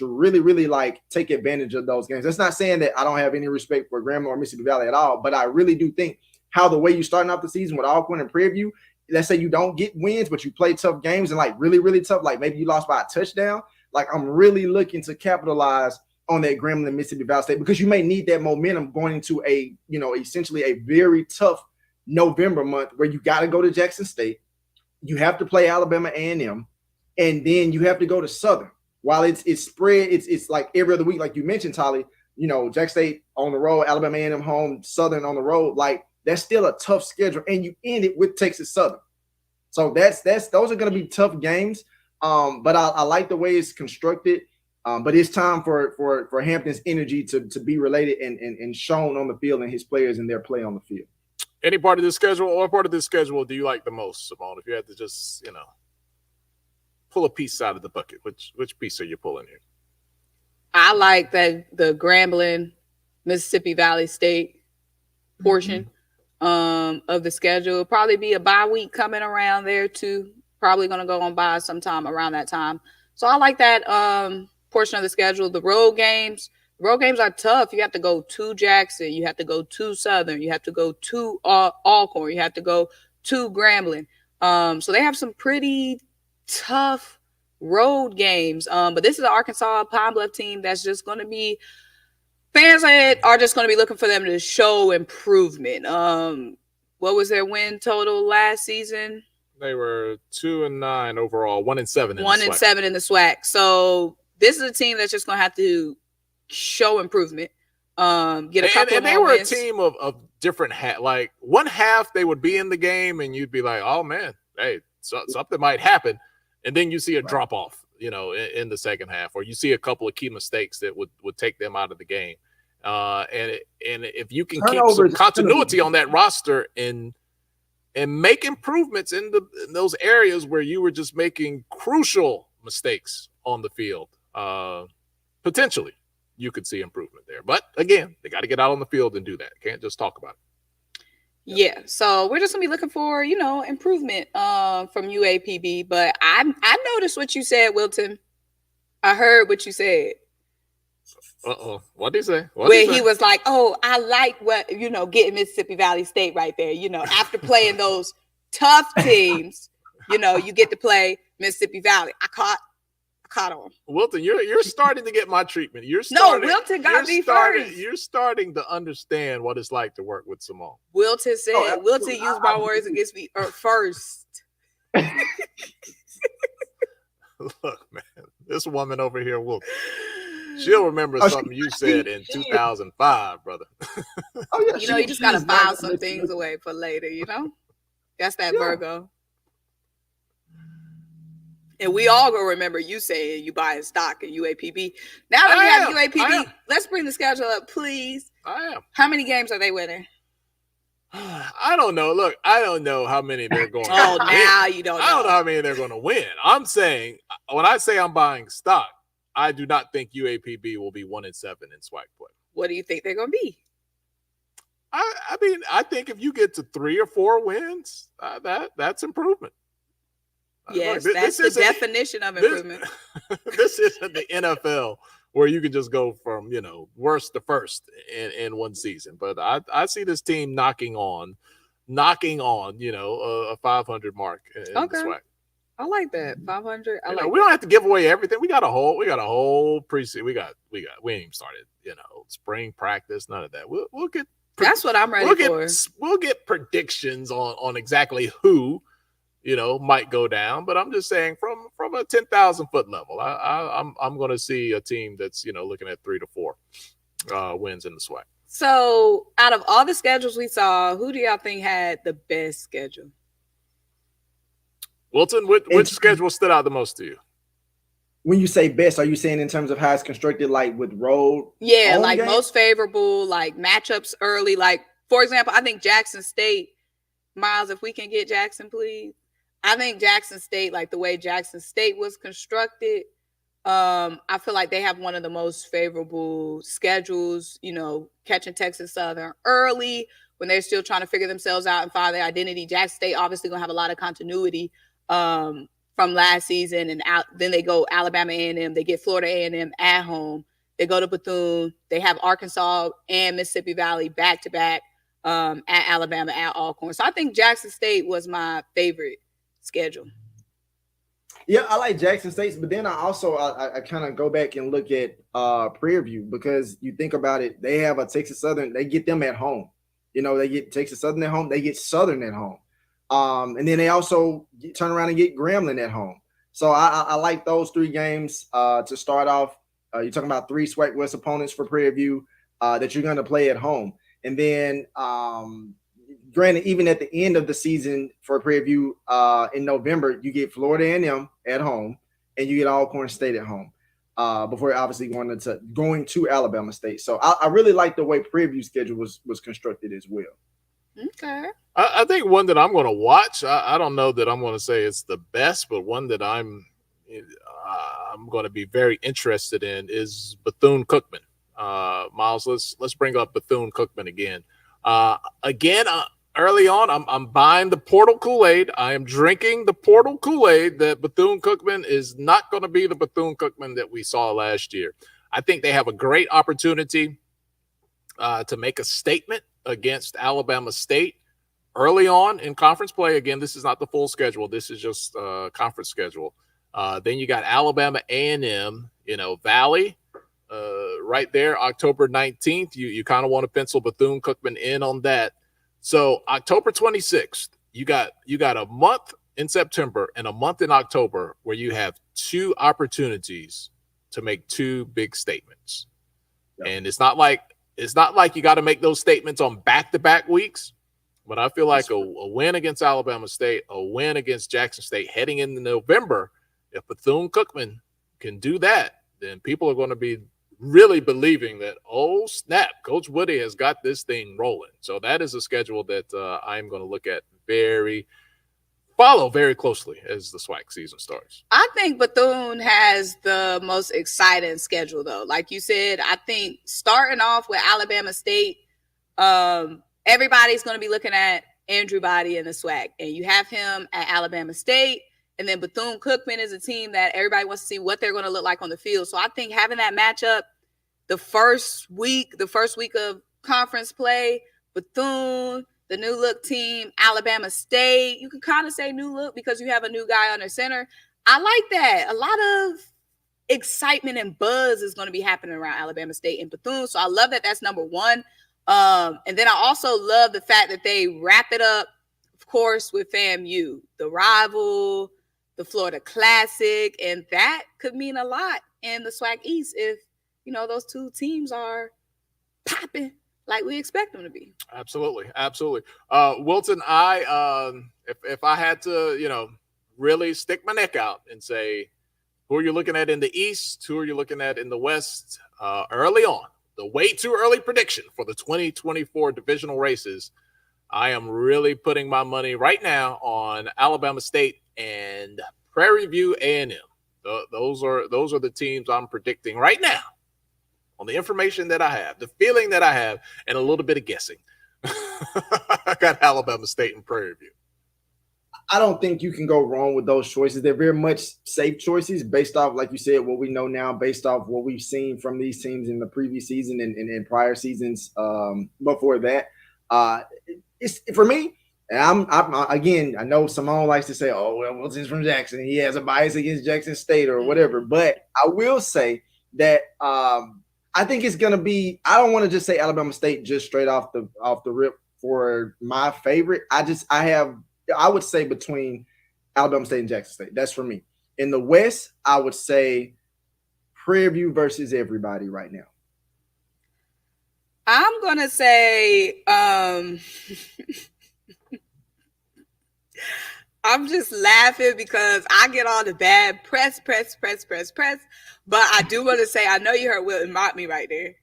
Speaker 3: really like take advantage of those games. That's not saying that I don't have any respect for Grambling or Mississippi Valley at all, but I really do think how the way you starting off the season with Alcorn and Prairie View, let's say you don't get wins, but you play tough games and like really, really tough, like maybe you lost by a touchdown. Like I'm really looking to capitalize on that Grambling and Mississippi Valley State, because you may need that momentum going into a, essentially a very tough November month where you got to go to Jackson State. You have to play Alabama A&M, and then you have to go to Southern. While it's spread, it's like every other week, like you mentioned, Tolly. Jackson State on the road, Alabama A&M home, Southern on the road. Like that's still a tough schedule, and you end it with Texas Southern. So those are going to be tough games. But I like the way it's constructed. But it's time for Hampton's energy to be related and shown on the field, and his players and their play on the field.
Speaker 2: Any part of this schedule or part of this schedule do you like the most, Simone? If you had to just, pull a piece out of the bucket, which piece are you pulling here?
Speaker 4: I like the Grambling, Mississippi Valley State portion of the schedule. It'll probably be a bye week coming around there too. Probably going to go on by sometime around that time. So I like that portion of the schedule. The road games are tough. You have to go to Jackson. You have to go to Southern. You have to go to Alcorn. You have to go to Grambling. So they have some pretty tough road games. But this is an Arkansas Pine Bluff team that's just going to be, fans are just going to be looking for them to show improvement. What was their win total last season?
Speaker 2: They were 2-9 overall, 1-7 in the SWAC.
Speaker 4: 1-7 in the SWAC. So this is a team that's just going to have to show improvement. Get a couple
Speaker 2: and
Speaker 4: of
Speaker 2: they were
Speaker 4: wins.
Speaker 2: a team of different like one half they would be in the game and you'd be like, oh man, hey, something might happen, and then you see a drop off, in the second half, or you see a couple of key mistakes that would take them out of the game. And if you can keep some continuity on that roster and make improvements in those areas where you were just making crucial mistakes on the field, potentially you could see improvement there. But again, they got to get out on the field and do that. Can't just talk about it.
Speaker 4: Yeah, so we're just gonna be looking for improvement from UAPB. But I noticed what you said, Wilton. I heard what you said.
Speaker 2: What did he say?
Speaker 4: He was like, "Oh, I like what getting Mississippi Valley State right there. After playing those tough teams, you get to play Mississippi Valley." I caught on.
Speaker 2: Wilton, you're starting to get my treatment.
Speaker 4: Wilton got me first.
Speaker 2: You're starting to understand what it's like to work with Simone.
Speaker 4: Wilton said, Wilton used my words against me first.
Speaker 2: Look, man, this woman over here will. She'll remember something you said in 2005, brother.
Speaker 3: Oh yeah,
Speaker 4: you just gotta file some things away for later. That's that Virgo. And we all gonna remember you saying you buying stock in UAPB. Now that we have UAPB, let's bring the schedule up, please.
Speaker 2: I am.
Speaker 4: How many games are they winning?
Speaker 2: I don't know. Look, I don't know how many they're going to win.
Speaker 4: Now you don't know.
Speaker 2: I don't know how many they're going to win. I'm saying, when I say I'm buying stock, I do not think UAPB will be 1-7 in SWAC play.
Speaker 4: What do you think they're going to be?
Speaker 2: I mean, I think if you get to 3 or 4 wins, that's improvement.
Speaker 4: Yes, that's the definition of improvement.
Speaker 2: This isn't the NFL where you can just go from, worst to first in one season. But I see this team knocking on, a 500 mark in the SWAC.
Speaker 4: I like that 500.
Speaker 2: We don't have to give away everything. We got a whole preseason. We ain't even started, spring practice, none of that. We'll get.
Speaker 4: That's what I'm ready for.
Speaker 2: We'll get predictions on exactly who, might go down. But I'm just saying from a 10,000 foot level, I'm going to see a team that's looking at 3 to 4 wins in the SWAC.
Speaker 4: So out of all the schedules we saw, who do y'all think had the best schedule?
Speaker 2: Wilton, which schedule stood out the most to you?
Speaker 3: When you say best, are you saying in terms of how it's constructed, like with road?
Speaker 4: Yeah, like
Speaker 3: games?
Speaker 4: Most favorable, like matchups early. Like, for example, I think Jackson State, Miles, if we can get Jackson, please. I think Jackson State, like the way Jackson State was constructed, I feel like they have one of the most favorable schedules, catching Texas Southern early when they're still trying to figure themselves out and find their identity. Jackson State obviously going to have a lot of continuity from last season, and then they go Alabama A&M. They get Florida A&M at home. They go to Bethune. They have Arkansas and Mississippi Valley back-to-back at Alabama, at Alcorn. So I think Jackson State was my favorite schedule.
Speaker 3: Yeah, I like Jackson State, but then I kind of go back and look at Prairie View, because you think about it, they have a Texas Southern. They get them at home. They get Texas Southern at home. They get Southern at home. And then they also turn around and get Grambling at home. So I like those 3 games to start off. You're talking about 3 SWAC West opponents for Prairie View that you're going to play at home. And then, granted, even at the end of the season for Prairie View in November, you get Florida A&M at home and you get Alcorn State at home before obviously going to Alabama State. So I really like the way Prairie View schedule was constructed as well.
Speaker 4: Okay.
Speaker 2: I think one that I'm going to watch, I don't know that I'm going to say it's the best, but one that I'm going to be very interested in is Bethune-Cookman. Miles, let's bring up Bethune-Cookman again. Early on, I'm buying the portal Kool-Aid. I am drinking the portal Kool-Aid that Bethune-Cookman is not going to be the Bethune-Cookman that we saw last year. I think they have a great opportunity to make a statement against Alabama State early on in conference play. Again, this is not the full schedule. This is just conference schedule. Then you got Alabama A&M, Valley right there, October 19th. You kind of want to pencil Bethune-Cookman in on that. So October 26th, you got a month in September and a month in October where you have 2 opportunities to make 2 big statements. Yep. And it's not like you got to make those statements on back-to-back weeks, but I feel like a win against Alabama State, a win against Jackson State heading into November, if Bethune-Cookman can do that, then people are going to be really believing that, oh, snap, Coach Woody has got this thing rolling. So that is a schedule that I'm going to look at follow very closely as the SWAC season starts.
Speaker 4: I think Bethune has the most exciting schedule, though. Like you said, I think starting off with Alabama State, everybody's going to be looking at Andrew Body in the SWAC, and you have him at Alabama State. And then Bethune-Cookman is a team that everybody wants to see what they're going to look like on the field. So I think having that matchup the first week of conference play, Bethune, the new look team, Alabama State, you can kind of say new look because you have a new guy under center. I like that. A lot of excitement and buzz is going to be happening around Alabama State and Bethune. So I love that that's number one. And then I also love the fact that they wrap it up, of course, with FAMU, the rival, the Florida Classic, and that could mean a lot in the SWAC East if, those 2 teams are popping like we expect them to be.
Speaker 2: Absolutely. Wilton, if I had to, really stick my neck out and say, who are you looking at in the East? Who are you looking at in the West? Early on, the way too early prediction for the 2024 divisional races, I am really putting my money right now on Alabama State and Prairie View A&M. Those are the teams I'm predicting right now on the information that I have, the feeling that I have, and a little bit of guessing. I got Alabama State and Prairie View.
Speaker 3: I don't think you can go wrong with those choices. They're very much safe choices based off, like you said, what we know now, based off what we've seen from these teams in the previous season and in prior seasons before that. It's for me. And I'm again, I know Simone likes to say, "Oh, well, Wilson's from Jackson. He has a bias against Jackson State or whatever." But I will say that I think it's going to be. I don't want to just say Alabama State just straight off the rip for my favorite. I would say between Alabama State and Jackson State. That's for me. In the West, I would say Prairie View versus everybody right now.
Speaker 4: I'm going to say I'm just laughing because I get all the bad press. But I do want to say, I know you heard Wilton mock me right there.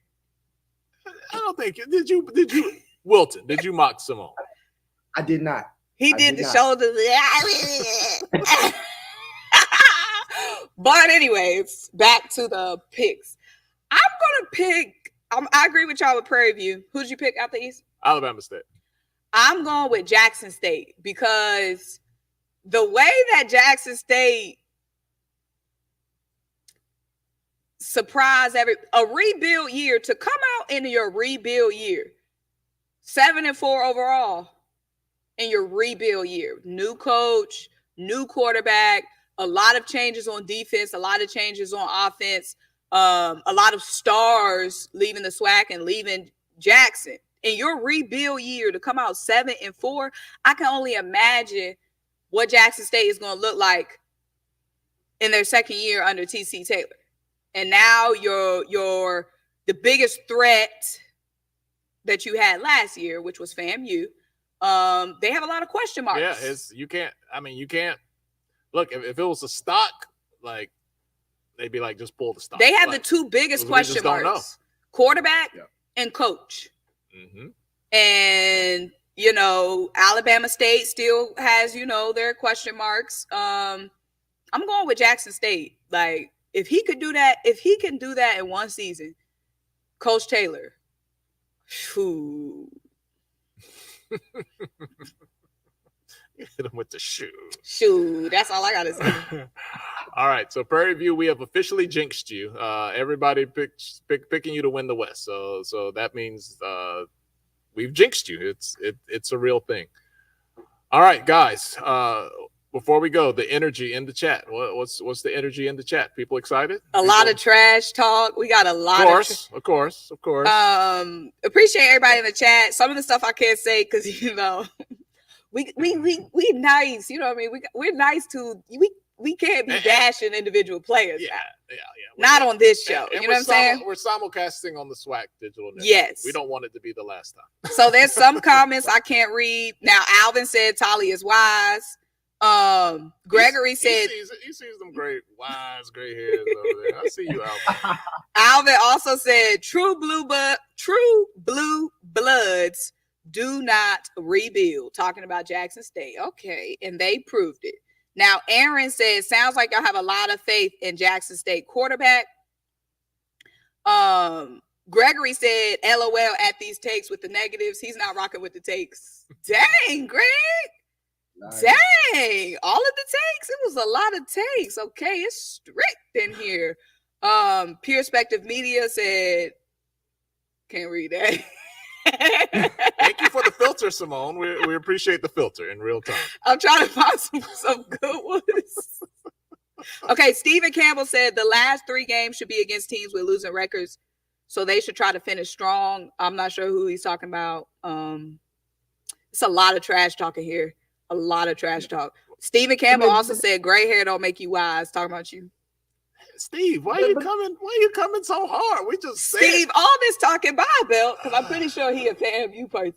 Speaker 2: I don't think did you Wilton? Did you mock Simone?
Speaker 3: I did not.
Speaker 4: He did the shoulders. But anyways, back to the picks. I'm gonna pick. I agree with y'all with Prairie View. Who'd you pick out the East?
Speaker 2: Alabama State.
Speaker 4: I'm going with Jackson State because the way that Jackson State surprised a rebuild year to come out into your rebuild year, 7-4 overall in your rebuild year, new coach, new quarterback, a lot of changes on defense, a lot of changes on offense, a lot of stars leaving the SWAC and leaving Jackson. In your rebuild year to come out 7-4, I can only imagine what Jackson State is going to look like in their second year under TC Taylor. And now you're the biggest threat that you had last year, which was FAMU. They have a lot of question marks.
Speaker 2: Yeah, you can't look if it was a stock, like they'd be like, just pull the stock.
Speaker 4: They have
Speaker 2: like,
Speaker 4: the two biggest question marks: quarterback and coach.
Speaker 2: Mm-hmm.
Speaker 4: And Alabama State still has their question marks. I'm going with Jackson State. Like if he can do that in one season, Coach Taylor. Whew.
Speaker 2: Hit him with the shoe.
Speaker 4: That's all I gotta say.
Speaker 2: All right, so Prairie View, we have officially jinxed you. Everybody picking you to win the West. So that means we've jinxed you. It's a real thing. All right, guys. Before we go, the energy in the chat. What's the energy in the chat? People excited?
Speaker 4: A lot of trash talk. We got a lot
Speaker 2: of course.
Speaker 4: Appreciate everybody in the chat. Some of the stuff I can't say because we nice. You know what I mean? We're nice to we can't be bashing individual players.
Speaker 2: Yeah.
Speaker 4: Not on this show.
Speaker 2: And
Speaker 4: you know what I'm saying?
Speaker 2: We're simulcasting on the SWAC Digital Network.
Speaker 4: Yes.
Speaker 2: We don't want it to be the last time.
Speaker 4: So there's some comments I can't read. Now, Alvin said Tali is wise. Gregory said
Speaker 2: he sees them great wise gray hairs over there. I see you, Alvin.
Speaker 4: Alvin also said true blue bloods do not rebuild. Talking about Jackson State. Okay, and they proved it. Now, Aaron says, sounds like y'all have a lot of faith in Jackson State quarterback. Gregory said, LOL at these takes with the negatives. He's not rocking with the takes. Dang, Greg. Nice. Dang. All of the takes. It was a lot of takes. Okay, it's strict in here. Perspective Media said, can't read that.
Speaker 2: Thank you for the filter, Simone. We appreciate the filter in real time.
Speaker 4: I'm trying to find some good ones. Okay, Stephen Campbell said the last 3 games should be against teams with losing records, so they should try to finish strong. I'm not sure who he's talking about. It's a lot of trash talking here. A lot of trash talk. Stephen Campbell also said gray hair don't make you wise. Talking about you.
Speaker 2: Steve, why are you coming so hard? We just
Speaker 4: Steve, all this talking by Belt, because I'm pretty sure he a FAMU person.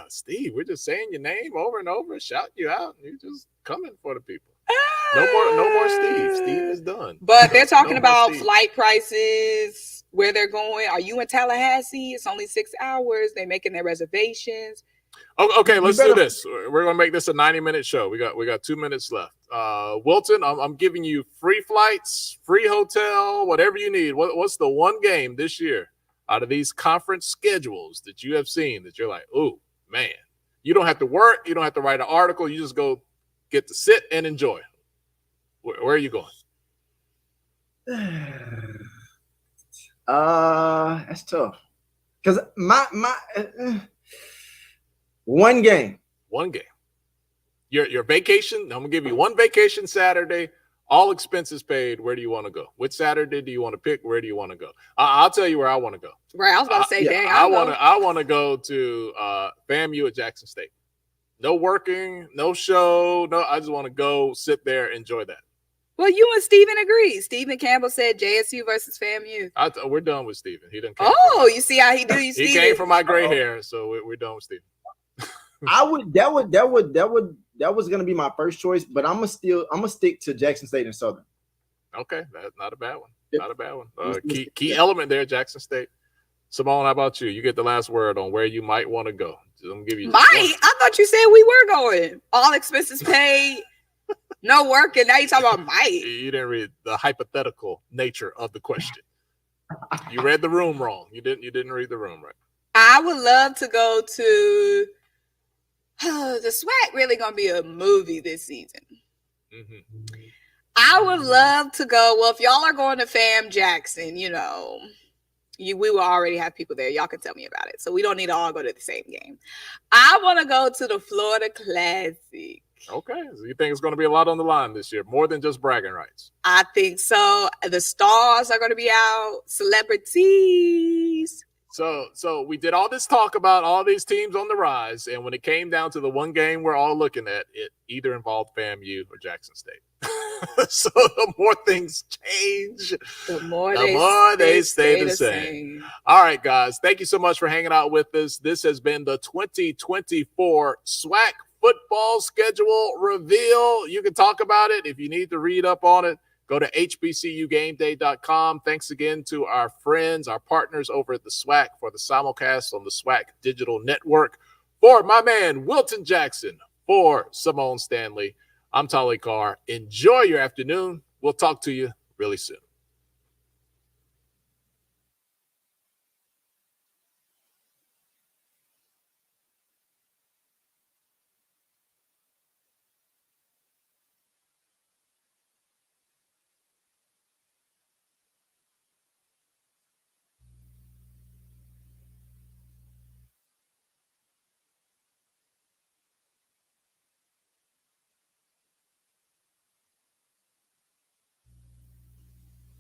Speaker 2: Steve, we're just saying your name over and over, shouting you out, and you're just coming for the people. No more Steve. Steve is done.
Speaker 4: But they're talking about flight prices, where they're going. Are you in Tallahassee? It's only 6 hours. They're making their reservations.
Speaker 2: Okay, let's do this. We're gonna make this a 90-minute show. We got 2 minutes left. Wilton, I'm giving you free flights, free hotel, whatever you need. What's the one game this year out of these conference schedules that you have seen that you're like, oh man, you don't have to work, you don't have to write an article, you just go get to sit and enjoy. Where are you going?
Speaker 3: That's tough. Because my one game.
Speaker 2: One game. Your vacation, I'm gonna give you one vacation Saturday, all expenses paid. Where do you want to go? Which Saturday do you want to pick? Where do you want to go? I'll tell you where I want to go.
Speaker 4: Right, I was about to say, dang,
Speaker 2: I want to go to FAMU at Jackson State. No working, no show, no. I just want to go sit there, enjoy that.
Speaker 4: Well, you and Steven agree. Steven Campbell said JSU versus FAMU.
Speaker 2: We're done with Steven. He didn't.
Speaker 4: You see how he do you,
Speaker 2: He
Speaker 4: Steven?
Speaker 2: came from my gray hair, so we're done with Steven.
Speaker 3: That was gonna be my first choice, but I'm gonna stick to Jackson State and Southern.
Speaker 2: Okay, that's not a bad one. Not a bad one. Key element there, Jackson State. Simone, how about you? You get the last word on where you might want to go. I'm gonna give you.
Speaker 4: I thought you said we were going. All expenses paid, no work, and now you talking about might.
Speaker 2: You didn't read the hypothetical nature of the question. You read the room wrong. You didn't read the room right.
Speaker 4: I would love to go to. The SWAC really gonna be a movie this season.
Speaker 2: Mm-hmm.
Speaker 4: I would love to go. Well, if y'all are going to FAM Jackson, we will already have people there. Y'all can tell me about it. So we don't need to all go to the same game. I want to go to the Florida Classic.
Speaker 2: Okay. So you think it's going to be a lot on the line this year, more than just bragging rights?
Speaker 4: I think so. The stars are going to be out. Celebrities.
Speaker 2: So we did all this talk about all these teams on the rise, and when it came down to the one game we're all looking at, it either involved FAMU or Jackson State. So the more things change,
Speaker 4: the more
Speaker 2: they stay the same. All right, guys. Thank you so much for hanging out with us. This has been the 2024 SWAC football schedule reveal. You can talk about it. If you need to read up on it, go to HBCUGameday.com. Thanks again to our friends, our partners over at the SWAC for the simulcast on the SWAC Digital Network. For my man, Wilton Jackson, for Simone Stanley, I'm Tali Carr. Enjoy your afternoon. We'll talk to you really soon.